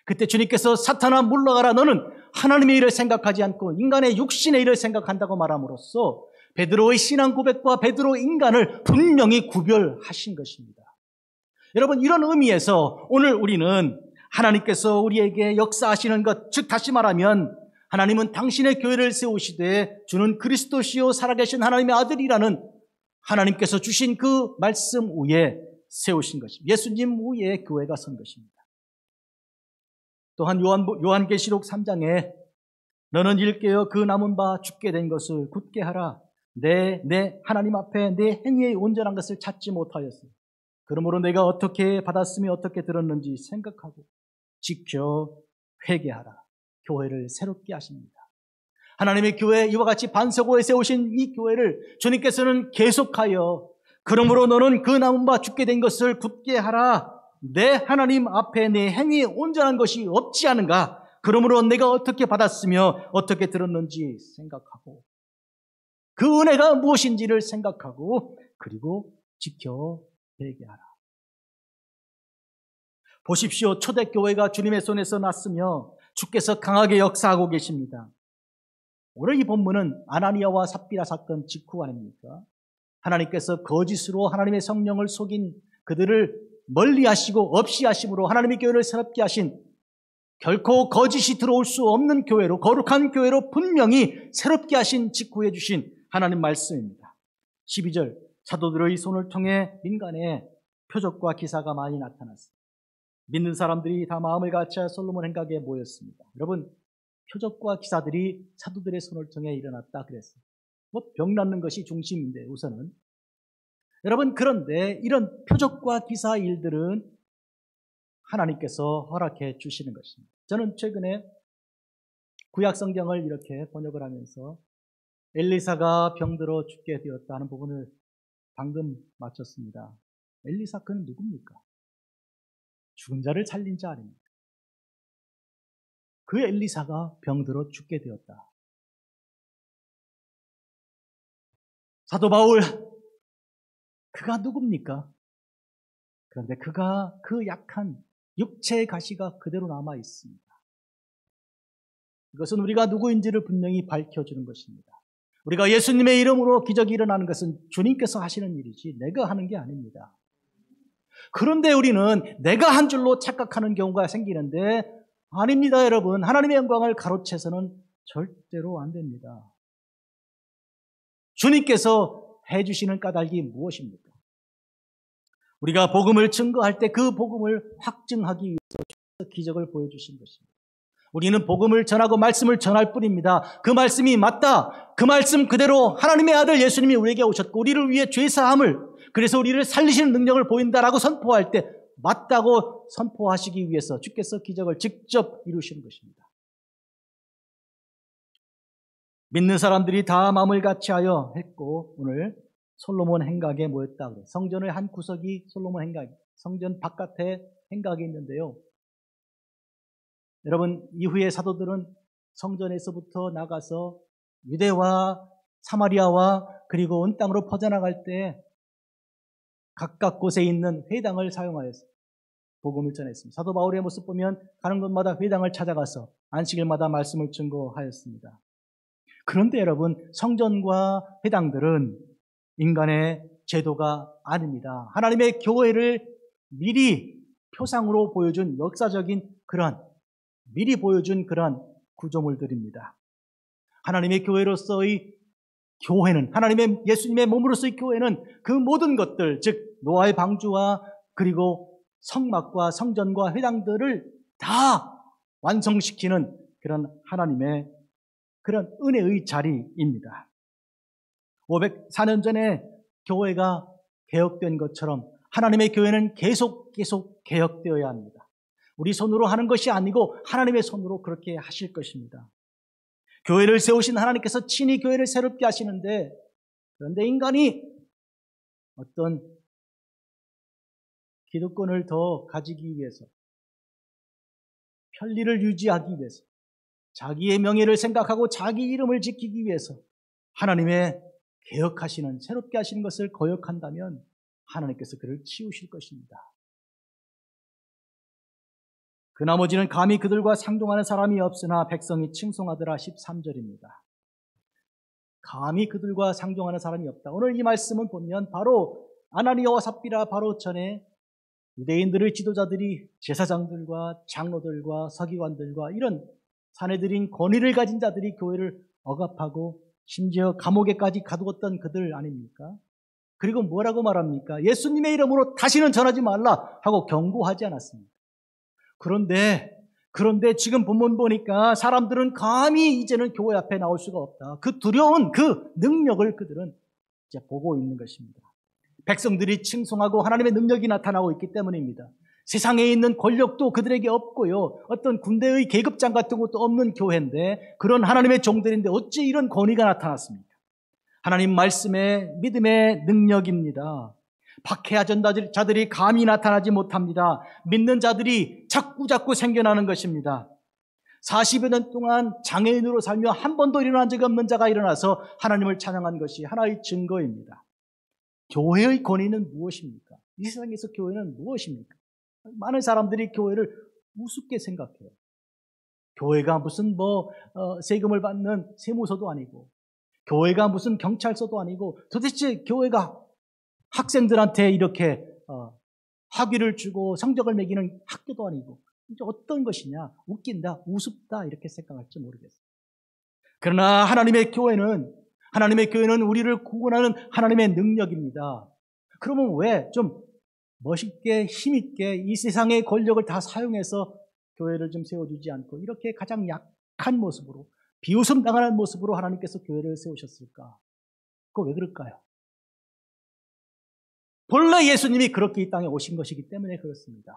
그때 주님께서 사탄아 물러가라. 너는 하나님의 일을 생각하지 않고 인간의 육신의 일을 생각한다고 말함으로써 베드로의 신앙 고백과 베드로 인간을 분명히 구별하신 것입니다. 여러분, 이런 의미에서 오늘 우리는 하나님께서 우리에게 역사하시는 것, 즉 다시 말하면 하나님은 당신의 교회를 세우시되 주는 그리스도시요 살아계신 하나님의 아들이라는 하나님께서 주신 그 말씀 위에 세우신 것입니다. 예수님 위에 교회가 선 것입니다. 또한 요한계시록 3장에 너는 일깨어 그 남은 바 죽게 된 것을 굳게 하라. 내 하나님 앞에 내 행위의 온전한 것을 찾지 못하였으니 그러므로 내가 어떻게 받았으며 어떻게 들었는지 생각하고 지켜 회개하라. 교회를 새롭게 하십니다. 하나님의 교회 이와 같이 반석위에 세우신 이 교회를 주님께서는 계속하여 그러므로 너는 그 남은 바 죽게 된 것을 굳게 하라. 내 하나님 앞에 내 행위에 온전한 것이 없지 않은가? 그러므로 내가 어떻게 받았으며 어떻게 들었는지 생각하고 그 은혜가 무엇인지를 생각하고 그리고 지켜 회개하라. 보십시오. 초대교회가 주님의 손에서 났으며 주께서 강하게 역사하고 계십니다. 오늘 이 본문은 아나니아와 삽비라 사건 직후 아닙니까? 하나님께서 거짓으로 하나님의 성령을 속인 그들을 멀리하시고 없이 하심으로 하나님의 교회를 새롭게 하신 결코 거짓이 들어올 수 없는 교회로 거룩한 교회로 분명히 새롭게 하신 직후해 주신 하나님 말씀입니다. 12절 사도들의 손을 통해 민간에 표적과 기사가 많이 나타났습니다. 믿는 사람들이 다 마음을 같이하여 솔로몬 행각에 모였습니다. 여러분, 표적과 기사들이 사도들의 손을 통해 일어났다 그랬어요. 병 낫는 것이 중심인데 우선은. 여러분, 그런데 이런 표적과 기사 일들은 하나님께서 허락해 주시는 것입니다. 저는 최근에 구약 성경을 이렇게 번역을 하면서 엘리사가 병들어 죽게 되었다는 부분을 방금 마쳤습니다. 엘리사 그는 누굽니까? 죽은 자를 살린 자 아닙니까? 그 엘리사가 병들어 죽게 되었다. 사도 바울, 그가 누굽니까? 그런데 그가 그 약한 육체의 가시가 그대로 남아 있습니다. 이것은 우리가 누구인지를 분명히 밝혀주는 것입니다. 우리가 예수님의 이름으로 기적이 일어나는 것은 주님께서 하시는 일이지 내가 하는 게 아닙니다. 그런데 우리는 내가 한 줄로 착각하는 경우가 생기는데 아닙니다, 여러분. 하나님의 영광을 가로채서는 절대로 안 됩니다. 주님께서 해주시는 까닭이 무엇입니까? 우리가 복음을 증거할 때 그 복음을 확증하기 위해서 기적을 보여주신 것입니다. 우리는 복음을 전하고 말씀을 전할 뿐입니다. 그 말씀이 맞다. 그 말씀 그대로 하나님의 아들 예수님이 우리에게 오셨고 우리를 위해 죄사함을 그래서 우리를 살리시는 능력을 보인다라고 선포할 때 맞다고 선포하시기 위해서 주께서 기적을 직접 이루시는 것입니다. 믿는 사람들이 다 마음을 같이하여 했고 오늘 솔로몬 행각에 모였다 그래요. 성전의 한 구석이 솔로몬 행각, 성전 바깥에 행각이 있는데요. 여러분, 이후에 사도들은 성전에서부터 나가서 유대와 사마리아와 그리고 온 땅으로 퍼져나갈 때 각각 곳에 있는 회당을 사용하여서 복음을 전했습니다. 사도 바울의 모습 보면 가는 곳마다 회당을 찾아가서 안식일마다 말씀을 증거하였습니다. 그런데 여러분, 성전과 회당들은 인간의 제도가 아닙니다. 하나님의 교회를 미리 표상으로 보여준 역사적인 미리 보여준 그러한 구조물들입니다. 하나님의 교회로서의 교회는, 하나님의 예수님의 몸으로서의 교회는 그 모든 것들, 즉 노아의 방주와 그리고 성막과 성전과 회당들을 다 완성시키는 그런 하나님의 그런 은혜의 자리입니다. 504년 전에 교회가 개혁된 것처럼 하나님의 교회는 계속 개혁되어야 합니다. 우리 손으로 하는 것이 아니고 하나님의 손으로 그렇게 하실 것입니다. 교회를 세우신 하나님께서 친히 교회를 새롭게 하시는데 그런데 인간이 어떤 기득권을 더 가지기 위해서 편리를 유지하기 위해서 자기의 명예를 생각하고 자기 이름을 지키기 위해서 하나님의 개혁하시는 새롭게 하시는 것을 거역한다면 하나님께서 그를 치우실 것입니다. 그 나머지는 감히 그들과 상종하는 사람이 없으나 백성이 칭송하더라 13절입니다. 감히 그들과 상종하는 사람이 없다. 오늘 이 말씀은 보면 바로 아나니아와 삽비라 바로 전에 유대인들의 지도자들이 제사장들과 장로들과 서기관들과 이런 사내들인 권위를 가진 자들이 교회를 억압하고 심지어 감옥에까지 가두었던 그들 아닙니까? 그리고 뭐라고 말합니까? 예수님의 이름으로 다시는 전하지 말라 하고 경고하지 않았습니까? 그런데 지금 본문 보니까 사람들은 감히 이제는 교회 앞에 나올 수가 없다. 그 두려운 그 능력을 그들은 이제 보고 있는 것입니다. 백성들이 칭송하고 하나님의 능력이 나타나고 있기 때문입니다. 세상에 있는 권력도 그들에게 없고요. 어떤 군대의 계급장 같은 것도 없는 교회인데 그런 하나님의 종들인데 어찌 이런 권위가 나타났습니까? 하나님 말씀의 믿음의 능력입니다. 박해하던 자들이 감히 나타나지 못합니다. 믿는 자들이 자꾸자꾸 생겨나는 것입니다. 40여 년 동안 장애인으로 살며 한 번도 일어난 적이 없는 자가 일어나서 하나님을 찬양한 것이 하나의 증거입니다. 교회의 권위는 무엇입니까? 이 세상에서 교회는 무엇입니까? 많은 사람들이 교회를 우습게 생각해요. 교회가 무슨 세금을 받는 세무서도 아니고, 교회가 무슨 경찰서도 아니고, 도대체 교회가 학생들한테 이렇게 학위를 주고 성적을 매기는 학교도 아니고, 이제 어떤 것이냐? 웃긴다, 우습다 이렇게 생각할지 모르겠어요. 그러나 하나님의 교회는 우리를 구원하는 하나님의 능력입니다. 그러면 왜 좀 멋있게 힘있게 이 세상의 권력을 다 사용해서 교회를 좀 세워주지 않고 이렇게 가장 약한 모습으로, 비웃음 당하는 모습으로 하나님께서 교회를 세우셨을까? 그거 왜 그럴까요? 본래 예수님이 그렇게 이 땅에 오신 것이기 때문에 그렇습니다.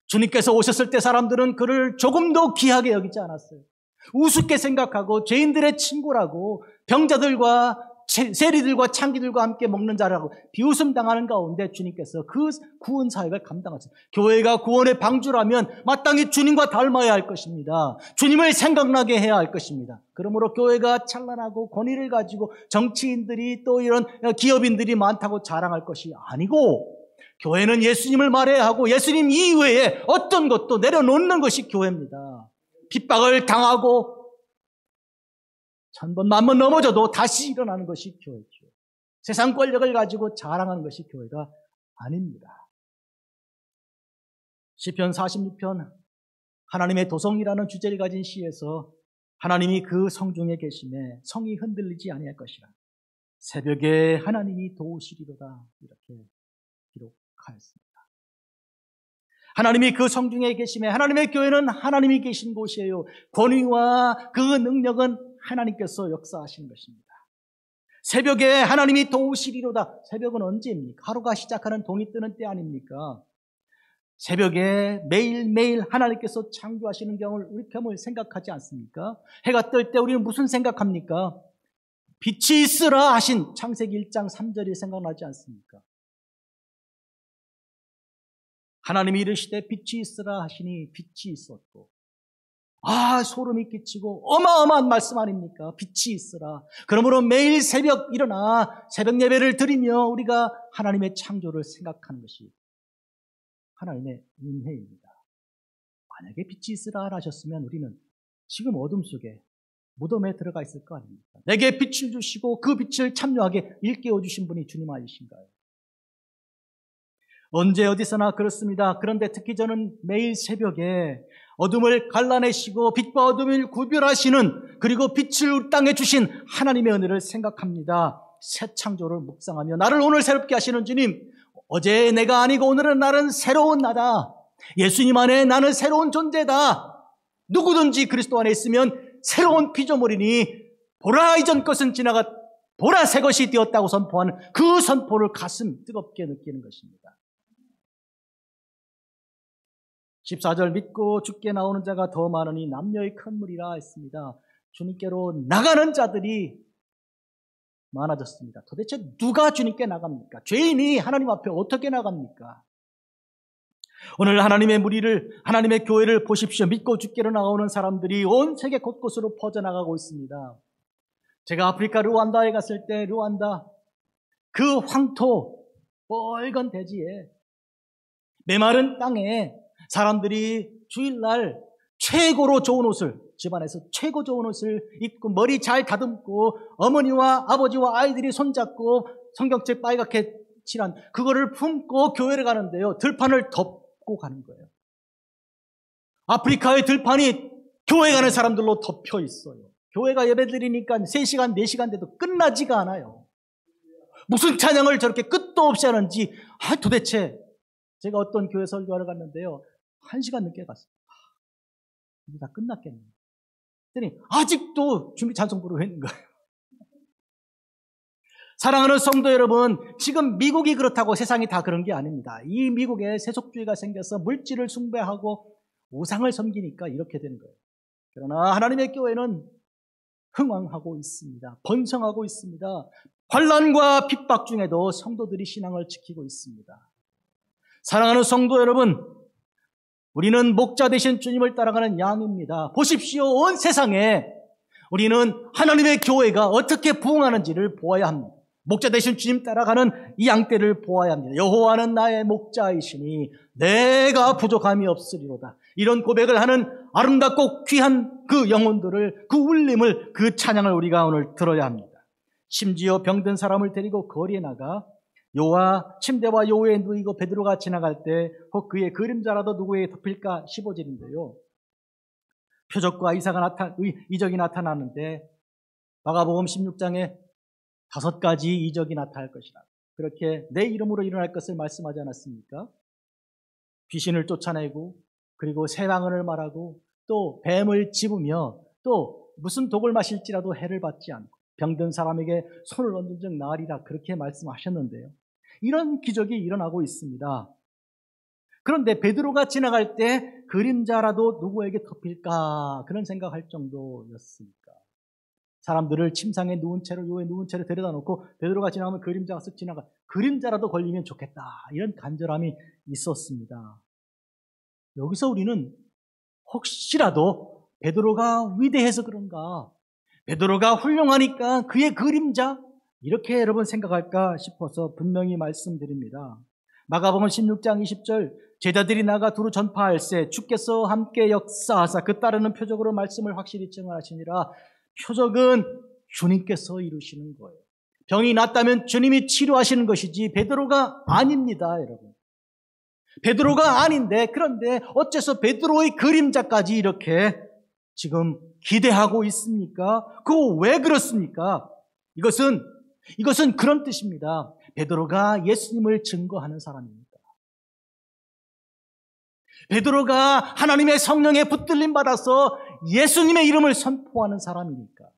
주님께서 오셨을 때 사람들은 그를 조금도 귀하게 여기지 않았어요. 우습게 생각하고 죄인들의 친구라고, 병자들과 세리들과 창기들과 함께 먹는 자라고 비웃음 당하는 가운데 주님께서 그 구원 사역을 감당하셨어요. 교회가 구원의 방주라면 마땅히 주님과 닮아야 할 것입니다. 주님을 생각나게 해야 할 것입니다. 그러므로 교회가 찬란하고 권위를 가지고 정치인들이 또 이런 기업인들이 많다고 자랑할 것이 아니고, 교회는 예수님을 말해야 하고 예수님 이외에 어떤 것도 내려놓는 것이 교회입니다. 핍박을 당하고 1000번, 10,000번 넘어져도 다시 일어나는 것이 교회죠. 세상 권력을 가지고 자랑하는 것이 교회가 아닙니다. 시편 46편 하나님의 도성이라는 주제를 가진 시에서 하나님이 그 성중에 계심에 성이 흔들리지 아니할 것이라. 새벽에 하나님이 도우시리로다 이렇게 기록하였습니다. 하나님이 그 성중에 계심에, 하나님의 교회는 하나님이 계신 곳이에요. 권위와 그 능력은 하나님께서 역사하시는 것입니다. 새벽에 하나님이 도우시리로다. 새벽은 언제입니까? 하루가 시작하는 동이 뜨는 때 아닙니까? 새벽에 매일매일 하나님께서 창조하시는 경을 생각하지 않습니까? 해가 뜰 때 우리는 무슨 생각합니까? 빛이 있으라 하신 창세기 1장 3절이 생각나지 않습니까? 하나님이 이르시되 빛이 있으라 하시니 빛이 있었고, 소름이 끼치고 어마어마한 말씀 아닙니까? 빛이 있으라. 그러므로 매일 새벽 일어나 새벽 예배를 드리며 우리가 하나님의 창조를 생각하는 것이 하나님의 은혜입니다. 만약에 빛이 있으라 하셨으면 우리는 지금 어둠 속에 무덤에 들어가 있을 거 아닙니까? 내게 빛을 주시고 그 빛을 참여하게 일깨워 주신 분이 주님 아니신가요? 언제 어디서나 그렇습니다. 그런데 특히 저는 매일 새벽에 어둠을 갈라내시고 빛과 어둠을 구별하시는, 그리고 빛을 땅에 주신 하나님의 은혜를 생각합니다. 새 창조를 묵상하며 나를 오늘 새롭게 하시는 주님, 어제 내가 아니고 오늘은 나는 새로운 나다. 예수님 안에 나는 새로운 존재다. 누구든지 그리스도 안에 있으면 새로운 피조물이니 보라 이전 것은 지나가 보라 새 것이 되었다고 선포하는 그 선포를 가슴 뜨겁게 느끼는 것입니다. 14절 믿고 죽게 나오는 자가 더 많으니 남녀의 큰 무리라 했습니다. 주님께로 나가는 자들이 많아졌습니다. 도대체 누가 주님께 나갑니까? 죄인이 하나님 앞에 어떻게 나갑니까? 오늘 하나님의 무리를, 하나님의 교회를 보십시오. 믿고 죽게로 나오는 사람들이 온 세계 곳곳으로 퍼져나가고 있습니다. 제가 아프리카 루안다에 갔을 때, 루안다 그 황토 빨간 대지에 메마른 땅에 사람들이 주일날 최고로 좋은 옷을, 집안에서 최고 좋은 옷을 입고 머리 잘 다듬고 어머니와 아버지와 아이들이 손잡고 성경책 빨갛게 칠한 그거를 품고 교회를 가는데요, 들판을 덮고 가는 거예요. 아프리카의 들판이 교회 가는 사람들로 덮여 있어요. 교회가 예배드리니까 3시간, 4시간 돼도 끝나지가 않아요. 무슨 찬양을 저렇게 끝도 없이 하는지. 도대체 제가 어떤 교회 설교하러 갔는데요, 1시간 늦게 갔어요. 이제 다 끝났겠네. 그랬더니 아직도 준비 찬송 부르고 있는 거예요. 사랑하는 성도 여러분, 지금 미국이 그렇다고 세상이 다 그런 게 아닙니다. 이 미국에 세속주의가 생겨서 물질을 숭배하고 우상을 섬기니까 이렇게 되는 거예요. 그러나 하나님의 교회는 흥왕하고 있습니다. 번성하고 있습니다. 환난과 핍박 중에도 성도들이 신앙을 지키고 있습니다. 사랑하는 성도 여러분, 우리는 목자 되신 주님을 따라가는 양입니다. 보십시오. 온 세상에 우리는 하나님의 교회가 어떻게 부흥하는지를 보아야 합니다. 목자 되신 주님 따라가는 이 양떼를 보아야 합니다. 여호와는 나의 목자이시니 내가 부족함이 없으리로다. 이런 고백을 하는 아름답고 귀한 그 영혼들을, 그 울림을, 그 찬양을 우리가 오늘 들어야 합니다. 심지어 병든 사람을 데리고 거리에 나가 침대와 요에 누이고 베드로가 지나갈 때 혹 그의 그림자라도 누구에게 덮일까 15절인데요. 표적과 이적이 나타나는데 마가복음 16장에 5가지 이적이 나타날 것이다. 그렇게 내 이름으로 일어날 것을 말씀하지 않았습니까? 귀신을 쫓아내고 그리고 새 방언을 말하고 또 뱀을 집으며 또 무슨 독을 마실지라도 해를 받지 않고 병든 사람에게 손을 얹은 즉 나으리라 그렇게 말씀하셨는데요. 이런 기적이 일어나고 있습니다. 그런데 베드로가 지나갈 때 그림자라도 누구에게 덮일까 그런 생각할 정도였습니까? 사람들을 침상에 누운 채로 요에 누운 채로 데려다 놓고 베드로가 지나가면 그림자가 쓱 지나가 그림자라도 걸리면 좋겠다 이런 간절함이 있었습니다. 여기서 우리는 혹시라도 베드로가 위대해서 그런가, 베드로가 훌륭하니까 그의 그림자 이렇게 여러분 생각할까 싶어서 분명히 말씀드립니다. 마가복음 16장 20절 제자들이 나가 두루 전파할세 주께서 함께 역사하사 그 따르는 표적으로 말씀을 확실히 증언하시니라. 표적은 주님께서 이루시는 거예요. 병이 낫다면 주님이 치료하시는 것이지 베드로가 아닙니다, 여러분. 베드로가 아닌데 그런데 어째서 베드로의 그림자까지 이렇게 지금 기대하고 있습니까? 그거 왜 그렇습니까? 이것은 그런 뜻입니다. 베드로가 예수님을 증거하는 사람입니다. 베드로가 하나님의 성령에 붙들림 받아서 예수님의 이름을 선포하는 사람이니까.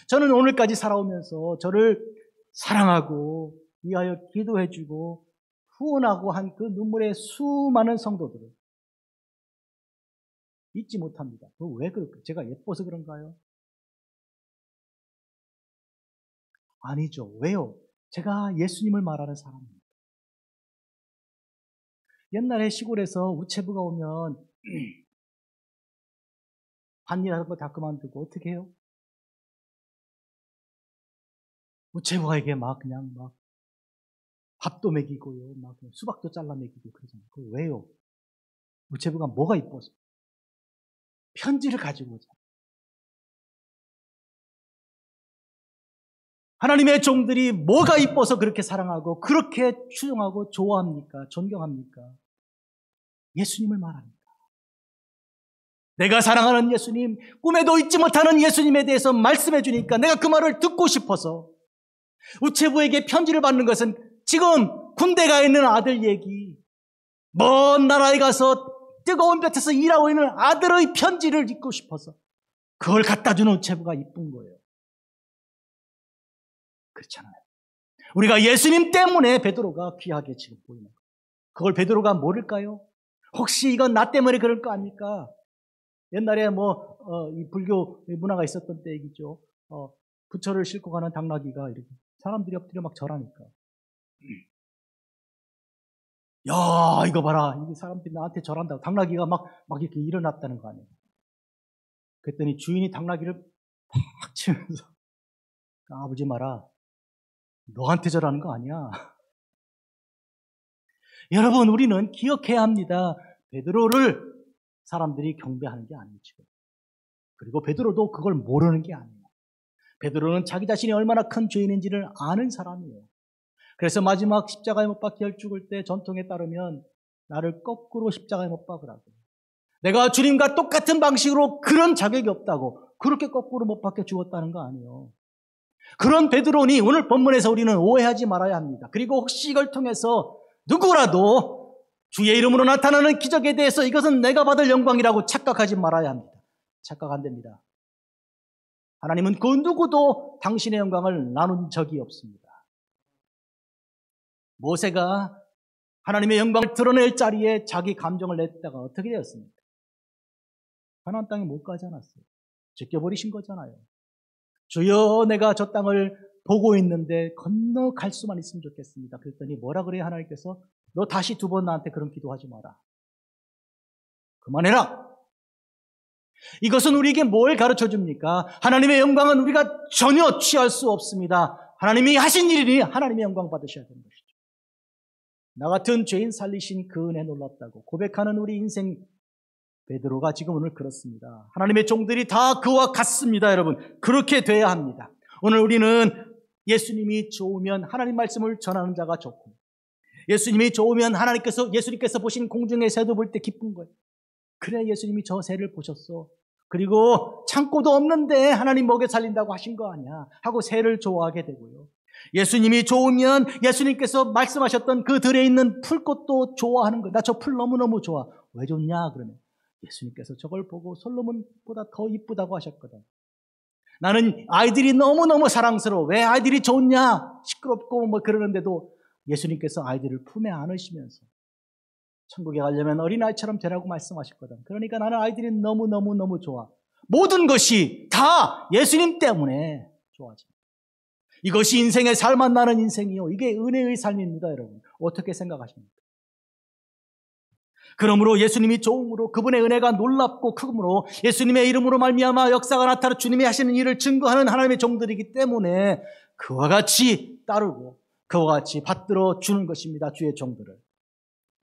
저는 오늘까지 살아오면서 저를 사랑하고 위하여 기도해주고 후원하고 한 그 눈물의 수많은 성도들을 잊지 못합니다. 왜 그럴까요? 제가 예뻐서 그런가요? 아니죠. 왜요? 제가 예수님을 말하는 사람입니다. 옛날에 시골에서 우체부가 오면 밭일하는 거 다 그만두고 어떻게 해요? 우체부에게 그냥 밥도 먹이고요, 수박도 잘라 먹이고 그러잖아요. 그 왜요? 우체부가 뭐가 이뻐서? 편지를 가지고 오잖아요. 하나님의 종들이 뭐가 이뻐서 그렇게 사랑하고 그렇게 추종하고 좋아합니까? 존경합니까? 예수님을 말합니다. 내가 사랑하는 예수님, 꿈에도 잊지 못하는 예수님에 대해서 말씀해 주니까 내가 그 말을 듣고 싶어서 우체부에게 편지를 받는 것은 지금 군대 가 있는 아들 얘기, 먼 나라에 가서 뜨거운 볕에서 일하고 있는 아들의 편지를 읽고 싶어서 그걸 갖다 주는 우체부가 이쁜 거예요. 그렇잖아요. 우리가 예수님 때문에 베드로가 귀하게 지금 보이는 거예요. 그걸 베드로가 모를까요? 혹시 이건 나 때문에 그럴 거 아닙니까? 옛날에 이 불교 문화가 있었던 때 얘기죠. 부처를 싣고 가는 당나귀가 이렇게 사람들이 엎드려 막 절하니까. 야, 이거 봐라. 이 사람들이 나한테 절한다고. 당나귀가 막 이렇게 일어났다는 거 아니에요. 그랬더니 주인이 당나귀를 팍 치면서 아버지 마라. 너한테 절하는 거 아니야. 여러분, 우리는 기억해야 합니다. 베드로를 사람들이 경배하는 게 아니죠. 그리고 베드로도 그걸 모르는 게 아니에요. 베드로는 자기 자신이 얼마나 큰 죄인인지를 아는 사람이에요. 그래서 마지막 십자가에 못 박혀 죽을 때 전통에 따르면 나를 거꾸로 십자가에 못 박으라고. 내가 주님과 똑같은 방식으로 그런 자격이 없다고 그렇게 거꾸로 못 박혀 죽었다는 거 아니에요. 그런 베드로니 오늘 본문에서 우리는 오해하지 말아야 합니다. 그리고 혹시 이걸 통해서 누구라도 주의 이름으로 나타나는 기적에 대해서 이것은 내가 받을 영광이라고 착각하지 말아야 합니다. 착각 안 됩니다. 하나님은 그 누구도 당신의 영광을 나눈 적이 없습니다. 모세가 하나님의 영광을 드러낼 자리에 자기 감정을 냈다가 어떻게 되었습니까? 가나안 땅에 못 가지 않았어요. 제껴버리신 거잖아요. 주여 내가 저 땅을 보고 있는데 건너갈 수만 있으면 좋겠습니다. 그랬더니 뭐라 그래요? 하나님께서 너 다시 두 번 나한테 그런 기도하지 마라. 그만해라. 이것은 우리에게 뭘 가르쳐 줍니까? 하나님의 영광은 우리가 전혀 취할 수 없습니다. 하나님이 하신 일이니 하나님의 영광 받으셔야 되는 것이죠. 나 같은 죄인 살리신 그 은혜 놀랍다고 고백하는 우리 인생 베드로가 지금 오늘 그렇습니다. 하나님의 종들이 다 그와 같습니다, 여러분. 그렇게 돼야 합니다. 오늘 우리는 예수님이 좋으면 하나님 말씀을 전하는 자가 좋고, 예수님이 좋으면 예수님께서 보신 공중의 새도 볼 때 기쁜 거예요. 그래, 예수님이 저 새를 보셨어. 그리고 창고도 없는데 하나님 먹여 살린다고 하신 거 아니야 하고 새를 좋아하게 되고요. 예수님이 좋으면 예수님께서 말씀하셨던 그 들에 있는 풀꽃도 좋아하는 거예요. 나 저 풀 너무너무 좋아. 왜 좋냐? 그러면 예수님께서 저걸 보고 솔로몬보다 더 이쁘다고 하셨거든. 나는 아이들이 너무너무 사랑스러워. 왜 아이들이 좋냐? 시끄럽고 뭐 그러는데도 예수님께서 아이들을 품에 안으시면서 천국에 가려면 어린아이처럼 되라고 말씀하셨거든. 그러니까 나는 아이들이 너무너무 좋아. 모든 것이 다 예수님 때문에 좋아집니다. 이것이 인생의 살맛 나는 인생이요. 이게 은혜의 삶입니다, 여러분. 어떻게 생각하십니까? 그러므로 예수님이 좋음으로 그분의 은혜가 놀랍고 크므로 예수님의 이름으로 말미암아 역사가 나타나 주님이 하시는 일을 증거하는 하나님의 종들이기 때문에 그와 같이 따르고 그와 같이 받들어 주는 것입니다, 주의 종들을.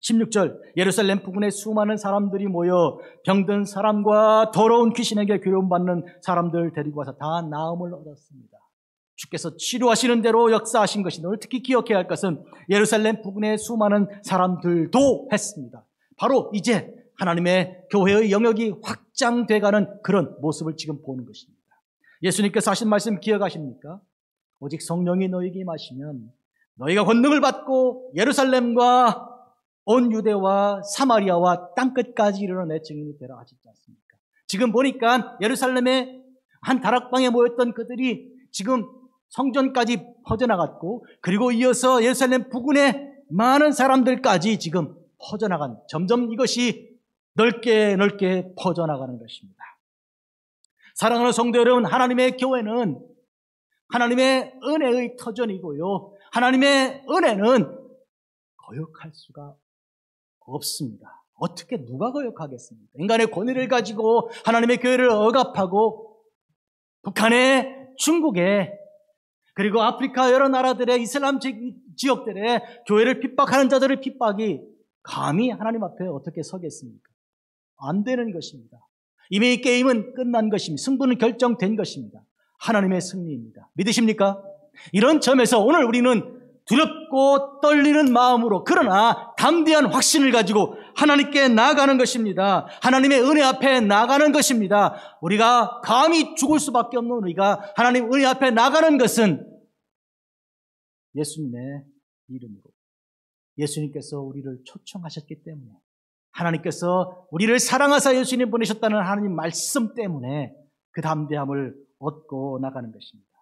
16절, 예루살렘 부근에 수많은 사람들이 모여 병든 사람과 더러운 귀신에게 괴로움받는 사람들 데리고 와서 다 나음을 얻었습니다. 주께서 치료하시는 대로 역사하신 것인데 오늘 특히 기억해야 할 것은 예루살렘 부근에 수많은 사람들도 했습니다. 바로 이제 하나님의 교회의 영역이 확장돼가는 그런 모습을 지금 보는 것입니다. 예수님께서 하신 말씀 기억하십니까? 오직 성령이 너희에게 임하시면 너희가 권능을 받고 예루살렘과 온 유대와 사마리아와 땅끝까지 이르러 내 증인이 되라 하시지 않습니까? 지금 보니까 예루살렘의 한 다락방에 모였던 그들이 지금 성전까지 퍼져나갔고, 그리고 이어서 예루살렘 부근의 많은 사람들까지 지금 퍼져나간, 점점 이것이 넓게 퍼져나가는 것입니다. 사랑하는 성도 여러분, 하나님의 교회는 하나님의 은혜의 터전이고요, 하나님의 은혜는 거역할 수가 없습니다. 어떻게 누가 거역하겠습니까? 인간의 권위를 가지고 하나님의 교회를 억압하고 북한에, 중국에, 그리고 아프리카 여러 나라들의 이슬람 지역들의 교회를 핍박하는 자들의 핍박이 감히 하나님 앞에 어떻게 서겠습니까? 안 되는 것입니다. 이미 이 게임은 끝난 것입니다. 승부는 결정된 것입니다. 하나님의 승리입니다. 믿으십니까? 이런 점에서 오늘 우리는 두렵고 떨리는 마음으로, 그러나 담대한 확신을 가지고 하나님께 나아가는 것입니다. 하나님의 은혜 앞에 나아가는 것입니다. 우리가 감히 죽을 수밖에 없는 우리가 하나님 은혜 앞에 나가는 것은 예수님의 이름으로, 예수님께서 우리를 초청하셨기 때문에, 하나님께서 우리를 사랑하사 예수님 보내셨다는 하나님 말씀 때문에 그 담대함을 얻고 나가는 것입니다.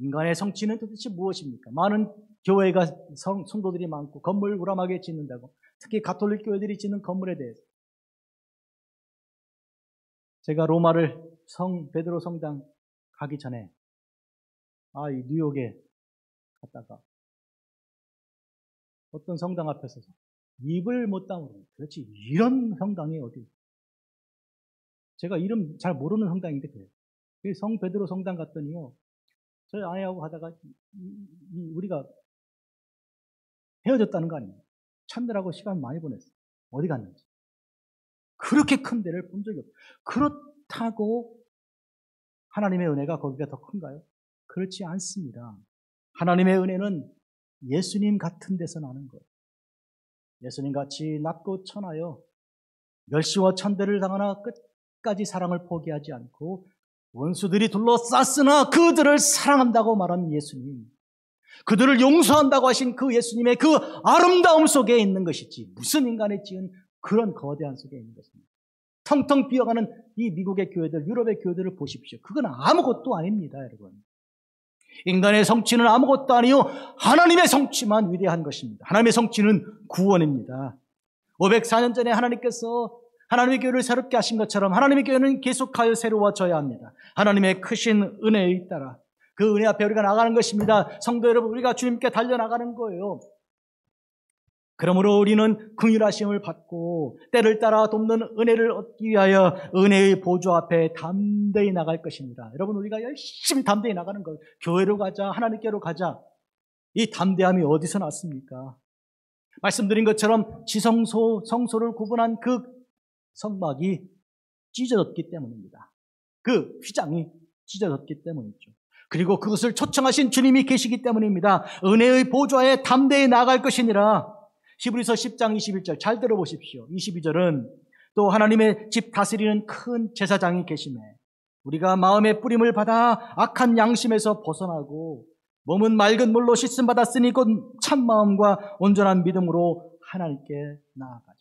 인간의 성취는 도대체 무엇입니까? 많은 교회가 성도들이 많고 건물 우람하게 짓는다고, 특히 가톨릭 교회들이 짓는 건물에 대해서 제가 로마를 베드로 성당 가기 전에 이 뉴욕에 갔다가 어떤 성당 앞에 서서 입을 못 다물어요. 그렇지, 이런 성당이 어디? 제가 이름 잘 모르는 성당인데 그래요. 성 베드로 성당 갔더니요, 저희 아내하고 가다가 우리가 헤어졌다는 거 아니에요. 찾느라고 시간 많이 보냈어요. 어디 갔는지. 그렇게 큰 데를 본 적이 없어요. 그렇다고 하나님의 은혜가 거기가 더 큰가요? 그렇지 않습니다. 하나님의 은혜는 예수님 같은 데서 나는 거예요. 예수님 같이 낮고 천하여 멸시와 천대를 당하나 끝까지 사랑을 포기하지 않고 원수들이 둘러쌌으나 그들을 사랑한다고 말한 예수님, 그들을 용서한다고 하신 그 예수님의 그 아름다움 속에 있는 것이지 무슨 인간의 지은 그런 거대한 속에 있는 것입니다. 텅텅 비어가는 이 미국의 교회들, 유럽의 교회들을 보십시오. 그건 아무것도 아닙니다, 여러분. 인간의 성취는 아무것도 아니요, 하나님의 성취만 위대한 것입니다. 하나님의 성취는 구원입니다. 504년 전에 하나님께서 하나님의 교회를 새롭게 하신 것처럼 하나님의 교회는 계속하여 새로워져야 합니다. 하나님의 크신 은혜에 따라 그 은혜 앞에 우리가 나가는 것입니다. 성도 여러분, 우리가 주님께 달려나가는 거예요. 그러므로 우리는 긍휼하심을 받고 때를 따라 돕는 은혜를 얻기 위하여 은혜의 보좌 앞에 담대히 나갈 것입니다. 여러분, 우리가 열심히 담대히 나가는 것, 교회로 가자, 하나님께로 가자, 이 담대함이 어디서 났습니까? 말씀드린 것처럼 지성소, 성소를 구분한 그 성막이 찢어졌기 때문입니다. 그 휘장이 찢어졌기 때문이죠. 그리고 그것을 초청하신 주님이 계시기 때문입니다. 은혜의 보좌에 담대히 나갈 것이니라. 히브리서 10장 21절 잘 들어보십시오. 22절은 또 하나님의 집 다스리는 큰 제사장이 계시매 우리가 마음의 뿌림을 받아 악한 양심에서 벗어나고 몸은 맑은 물로 씻음 받았으니 곧 참마음과 온전한 믿음으로 하나님께 나아가자.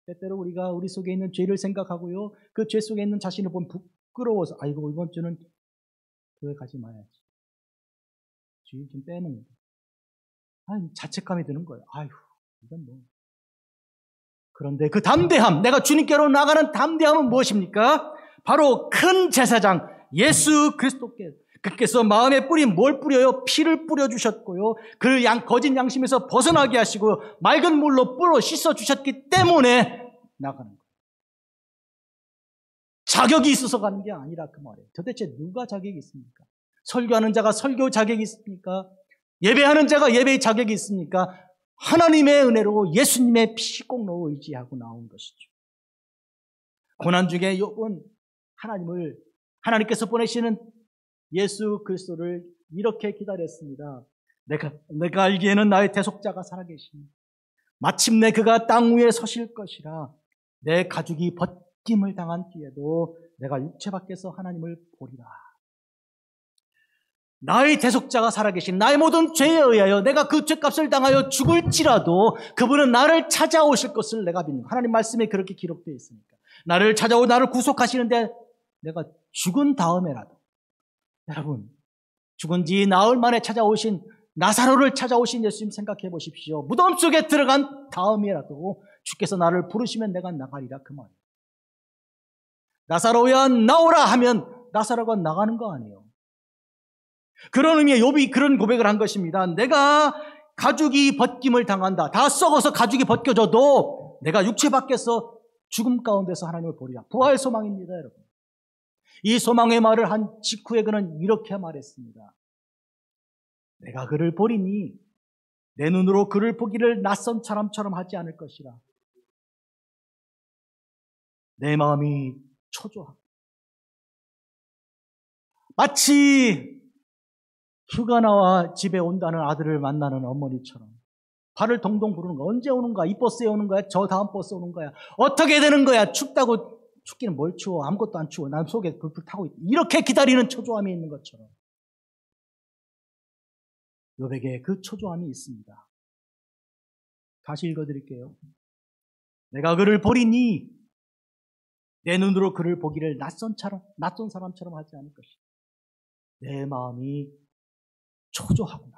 때때로 우리가 우리 속에 있는 죄를 생각하고요, 그 죄 속에 있는 자신을 보면 부끄러워서 아이고 이번 주는 교회 가지 마야지, 주일 좀 빼먹는다, 자책감이 드는 거예요. 아휴 이건 뭐. 그런데 그 담대함, 내가 주님께로 나가는 담대함은 무엇입니까? 바로 큰 제사장 예수 그리스도께서 마음에 뿌린 뭘 뿌려요? 피를 뿌려주셨고요, 그 거짓 양심에서 벗어나게 하시고 맑은 물로 뿌려 씻어주셨기 때문에 나가는 거예요. 자격이 있어서 가는 게 아니라 그 말이에요. 도대체 누가 자격이 있습니까? 설교하는 자가 설교 자격이 있습니까? 예배하는 자가 예배의 자격이 있습니까? 하나님의 은혜로 예수님의 피공로 의지하고 나온 것이죠. 고난 중에 욥은 하나님께서 보내시는 예수 그리스도를 이렇게 기다렸습니다. 내가 알기에는 나의 대속자가 살아계시니 마침내 그가 땅 위에 서실 것이라. 내 가죽이 벗김을 당한 뒤에도 내가 육체 밖에서 하나님을 보리라. 나의 대속자가 살아계신, 나의 모든 죄에 의하여 내가 그 죄값을 당하여 죽을지라도 그분은 나를 찾아오실 것을 내가 믿는, 하나님 말씀에 그렇게 기록되어 있으니까 나를 찾아오고 나를 구속하시는데 내가 죽은 다음에라도, 여러분 죽은 지 나흘 만에 찾아오신 나사로를 찾아오신 예수님 생각해 보십시오. 무덤 속에 들어간 다음이라도 주께서 나를 부르시면 내가 나가리라, 그 말이에요. 나사로야 나오라 하면 나사로가 나가는 거 아니에요. 그런 의미에 욥이 그런 고백을 한 것입니다. 내가 가죽이 벗김을 당한다, 다 썩어서 가죽이 벗겨져도 내가 육체 밖에서 죽음 가운데서 하나님을 보리라. 부활 소망입니다, 여러분. 이 소망의 말을 한 직후에 그는 이렇게 말했습니다. 내가 그를 보리니 내 눈으로 그를 보기를 낯선 사람처럼 하지 않을 것이라. 내 마음이 초조하고 마치 휴가 나와 집에 온다는 아들을 만나는 어머니처럼 발을 동동 구르는 거야. 언제 오는 거야? 이 버스에 오는 거야? 저 다음 버스 오는 거야? 어떻게 되는 거야? 춥다고, 춥기는 뭘 추워? 아무것도 안 추워. 난 속에 불풀 타고 있다. 이렇게 기다리는 초조함이 있는 것처럼 욥에게 그 초조함이 있습니다. 다시 읽어드릴게요. 내가 그를 보리니 내 눈으로 그를 보기를 낯선 사람처럼 하지 않을 것이다. 내 마음이 초조하구나.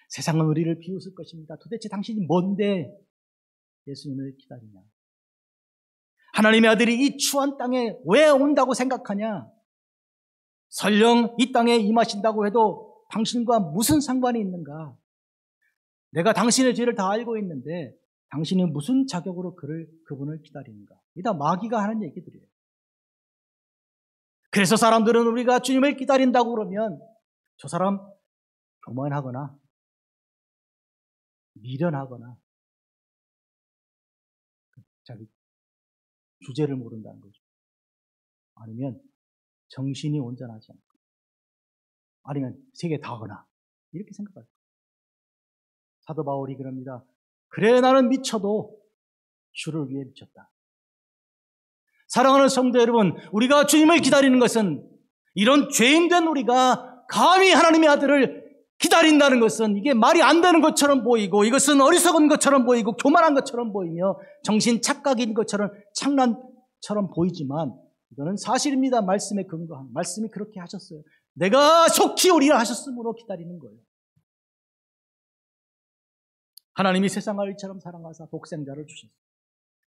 세상은 우리를 비웃을 것입니다. 도대체 당신이 뭔데 예수님을 기다리냐? 하나님의 아들이 이 추한 땅에 왜 온다고 생각하냐? 설령 이 땅에 임하신다고 해도 당신과 무슨 상관이 있는가? 내가 당신의 죄를 다 알고 있는데 당신이 무슨 자격으로 그분을 기다리는가? 이 다 마귀가 하는 얘기들이에요. 그래서 사람들은 우리가 주님을 기다린다고 그러면 저 사람 교만하거나 미련하거나 자기 주제를 모른다는 거죠. 아니면 정신이 온전하지 않고, 아니면 세계 다거나 이렇게 생각할 거예요. 사도 바울이 그럽니다. 그래 나는 미쳐도 주를 위해 미쳤다. 사랑하는 성도 여러분, 우리가 주님을 기다리는 것은, 이런 죄인된 우리가 감히 하나님의 아들을 기다린다는 것은 이게 말이 안 되는 것처럼 보이고, 이것은 어리석은 것처럼 보이고 교만한 것처럼 보이며 정신 착각인 것처럼 장난처럼 보이지만 이거는 사실입니다. 말씀에 근거한, 말씀이 그렇게 하셨어요. 내가 속히 오리라 하셨으므로 기다리는 거예요. 하나님이 세상을 이처럼 사랑하사 독생자를 주셨어요.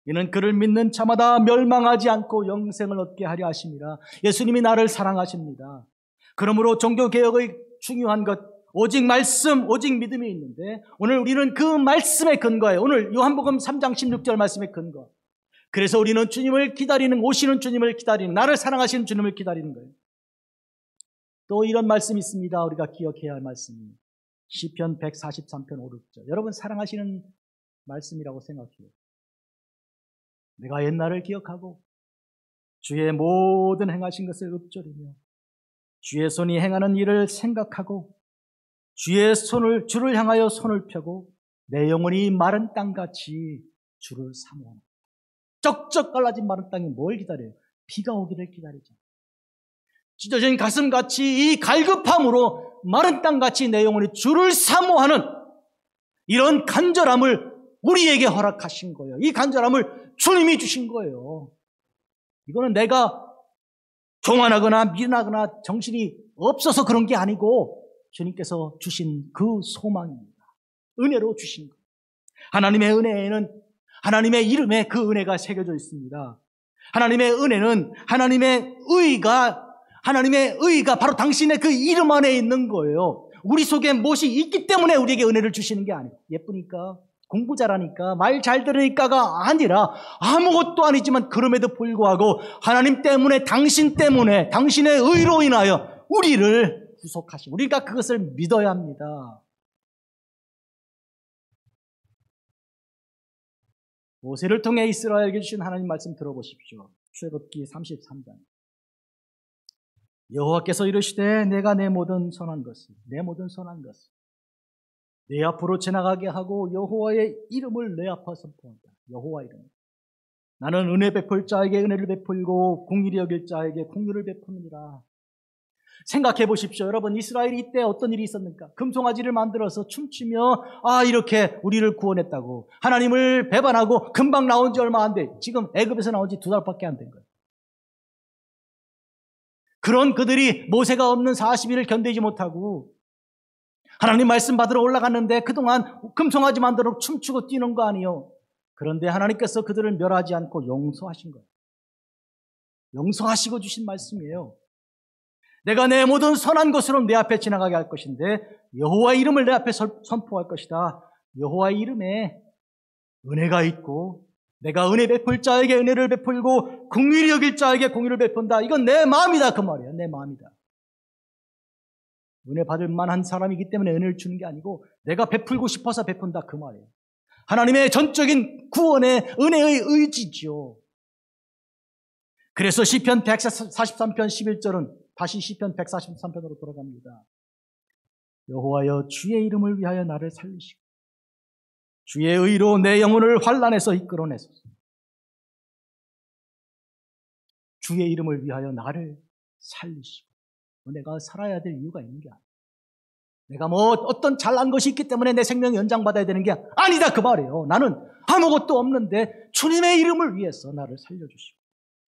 이는 그를 믿는 자마다 멸망하지 않고 영생을 얻게 하려 하심이라. 예수님이 나를 사랑하십니다. 그러므로 종교개혁의 중요한 것, 오직 말씀, 오직 믿음이 있는데 오늘 우리는 그 말씀에 근거해요. 오늘 요한복음 3장 16절 말씀에 근거. 그래서 우리는 주님을 기다리는, 오시는 주님을 기다리는, 나를 사랑하시는 주님을 기다리는 거예요. 또 이런 말씀이 있습니다. 우리가 기억해야 할 말씀이 시편 143편 5, 6절. 여러분 사랑하시는 말씀이라고 생각해요. 내가 옛날을 기억하고 주의 모든 행하신 것을 읊조리며 주의 손이 행하는 일을 생각하고 주를 향하여 손을 펴고 내 영혼이 마른 땅같이 주를 사모하는. 쩍쩍 갈라진 마른 땅이 뭘 기다려요? 비가 오기를 기다리죠. 찢어진 가슴같이 이 갈급함으로 마른 땅같이 내 영혼이 주를 사모하는 이런 간절함을 우리에게 허락하신 거예요. 이 간절함을 주님이 주신 거예요. 이거는 내가 교만하거나 미련하거나 정신이 없어서 그런 게 아니고 주님께서 주신 그 소망입니다. 은혜로 주신 거예요. 하나님의 은혜에는 하나님의 이름에 그 은혜가 새겨져 있습니다. 하나님의 은혜는 하나님의 의가 바로 당신의 그 이름 안에 있는 거예요. 우리 속에 무엇이 있기 때문에 우리에게 은혜를 주시는 게 아니에요. 예쁘니까, 공부 잘하니까, 말 잘 들으니까가 아니라 아무것도 아니지만 그럼에도 불구하고 하나님 때문에, 당신 때문에, 당신의 의로 인하여 우리를 구속하시고 우리가 그것을 믿어야 합니다. 모세를 통해 이스라엘에게 주신 하나님 말씀 들어보십시오. 출애굽기 33장. 여호와께서 이르시되 내가 내 모든 선한 것을 내 앞으로 지나가게 하고 여호와의 이름을 내 앞에 선포한다. 여호와 이름. 나는 은혜 베풀 자에게 은혜를 베풀고 공의를 여길 자에게 공의를 베푸느니라. 생각해 보십시오. 여러분, 이스라엘이 이때 어떤 일이 있었는가? 금송아지를 만들어서 춤추며 이렇게 우리를 구원했다고 하나님을 배반하고 금방 나온 지 얼마 안 돼. 지금 애굽에서 나온 지 2달밖에 안 된 거예요. 그런 그들이 모세가 없는 40일을 견디지 못하고 하나님 말씀 받으러 올라갔는데 그동안 금송아지 만들어 춤추고 뛰는 거 아니에요. 그런데 하나님께서 그들을 멸하지 않고 용서하신 거예요. 용서하시고 주신 말씀이에요. 내가 내 모든 선한 것으로 내 앞에 지나가게 할 것인데 여호와의 이름을 내 앞에 선포할 것이다. 여호와의 이름에 은혜가 있고 내가 은혜 베풀 자에게 은혜를 베풀고 공의를 여길 자에게 공의를 베푼다. 이건 내 마음이다 그 말이에요. 내 마음이다. 은혜 받을 만한 사람이기 때문에 은혜를 주는 게 아니고 내가 베풀고 싶어서 베푼다 그 말이에요. 하나님의 전적인 구원의 은혜의 의지죠. 그래서 시편 143편 11절은 다시 시편 143편으로 돌아갑니다. 여호와여 주의 이름을 위하여 나를 살리시고 주의 의로 내 영혼을 환난에서 이끌어내소서. 주의 이름을 위하여 나를 살리시고 내가 살아야 될 이유가 있는 게 아니야. 내가 어떤 잘난 것이 있기 때문에 내 생명이 연장받아야 되는 게 아니다 그 말이에요. 나는 아무것도 없는데 주님의 이름을 위해서 나를 살려주시고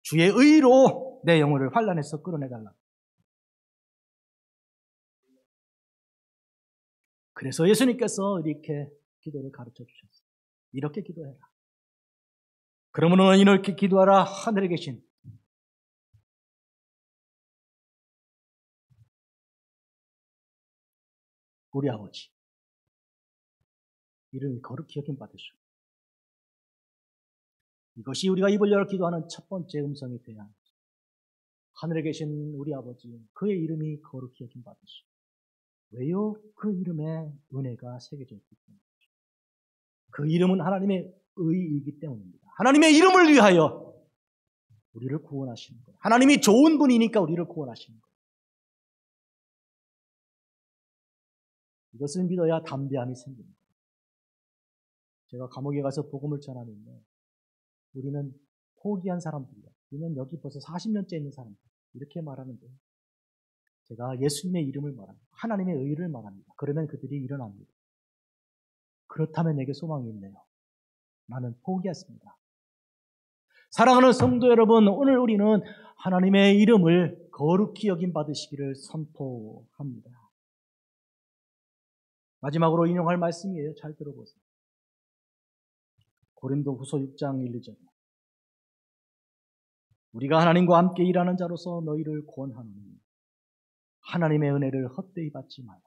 주의 의로 내 영혼을 환난에서 끌어내달라. 그래서 예수님께서 이렇게 기도를 가르쳐 주셨어요. 이렇게 기도해라. 그러면 이렇게 기도하라. 하늘에 계신 우리 아버지, 이름이 거룩히 여김 받으시고 이것이 우리가 입을 열어 기도하는 첫 번째 음성이 되어야 합니다. 하늘에 계신 우리 아버지, 그의 이름이 거룩히 여김 받으시고 왜요? 그 이름에 은혜가 새겨져 있기 때문이죠. 그 이름은 하나님의 의이기 때문입니다. 하나님의 이름을 위하여 우리를 구원하시는 거예요. 하나님이 좋은 분이니까 우리를 구원하시는 거예요. 이것을 믿어야 담대함이 생깁니다. 제가 감옥에 가서 복음을 전하는데 우리는 포기한 사람들이야. 우리는 여기 벌써 40년째 있는 사람들. 이렇게 말하는데 제가 예수님의 이름을 말합니다. 하나님의 의를 말합니다. 그러면 그들이 일어납니다. 그렇다면 내게 소망이 있네요. 나는 포기했습니다. 사랑하는 성도 여러분, 오늘 우리는 하나님의 이름을 거룩히 여김 받으시기를 선포합니다. 마지막으로 인용할 말씀이에요. 잘 들어보세요. 고린도후서 6장 1, 2절. 우리가 하나님과 함께 일하는 자로서 너희를 권하노니 하나님의 은혜를 헛되이 받지 말라.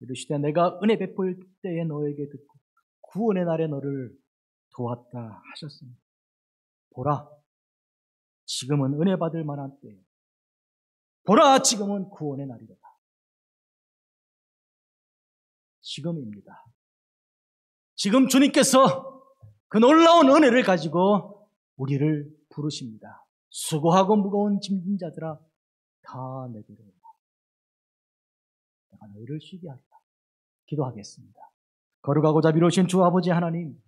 이르시되 내가 은혜 베풀 때에 너에게 듣고 구원의 날에 너를 도왔다 하셨습니다. 보라, 지금은 은혜 받을 만한 때. 보라, 지금은 구원의 날이다. 지금입니다. 지금 주님께서 그 놀라운 은혜를 가지고 우리를 부르십니다. 수고하고 무거운 짐진 자들아 다 내게로 오라. 내가 너희를 쉬게 하리라. 기도하겠습니다. 거룩하고자 미로우신 주 아버지 하나님,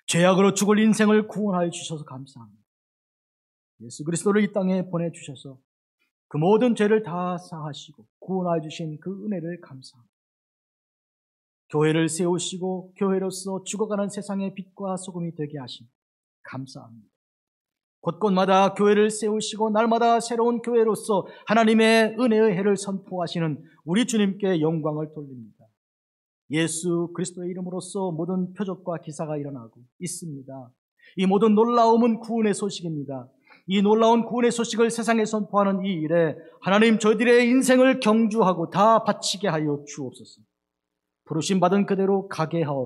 죄악으로 죽을 인생을 구원하여 주셔서 감사합니다. 예수 그리스도를 이 땅에 보내주셔서 그 모든 죄를 다 사하시고 구원하여 주신 그 은혜를 감사합니다. 교회를 세우시고 교회로서 죽어가는 세상의 빛과 소금이 되게 하심 감사합니다. 곳곳마다 교회를 세우시고 날마다 새로운 교회로서 하나님의 은혜의 해를 선포하시는 우리 주님께 영광을 돌립니다. 예수 그리스도의 이름으로써 모든 표적과 기사가 일어나고 있습니다. 이 모든 놀라움은 구원의 소식입니다. 이 놀라운 구원의 소식을 세상에 선포하는 이 일에 하나님 저희들의 인생을 경주하고 다 바치게 하여 주옵소서. 부르심 받은 그대로 가게 하옵소서.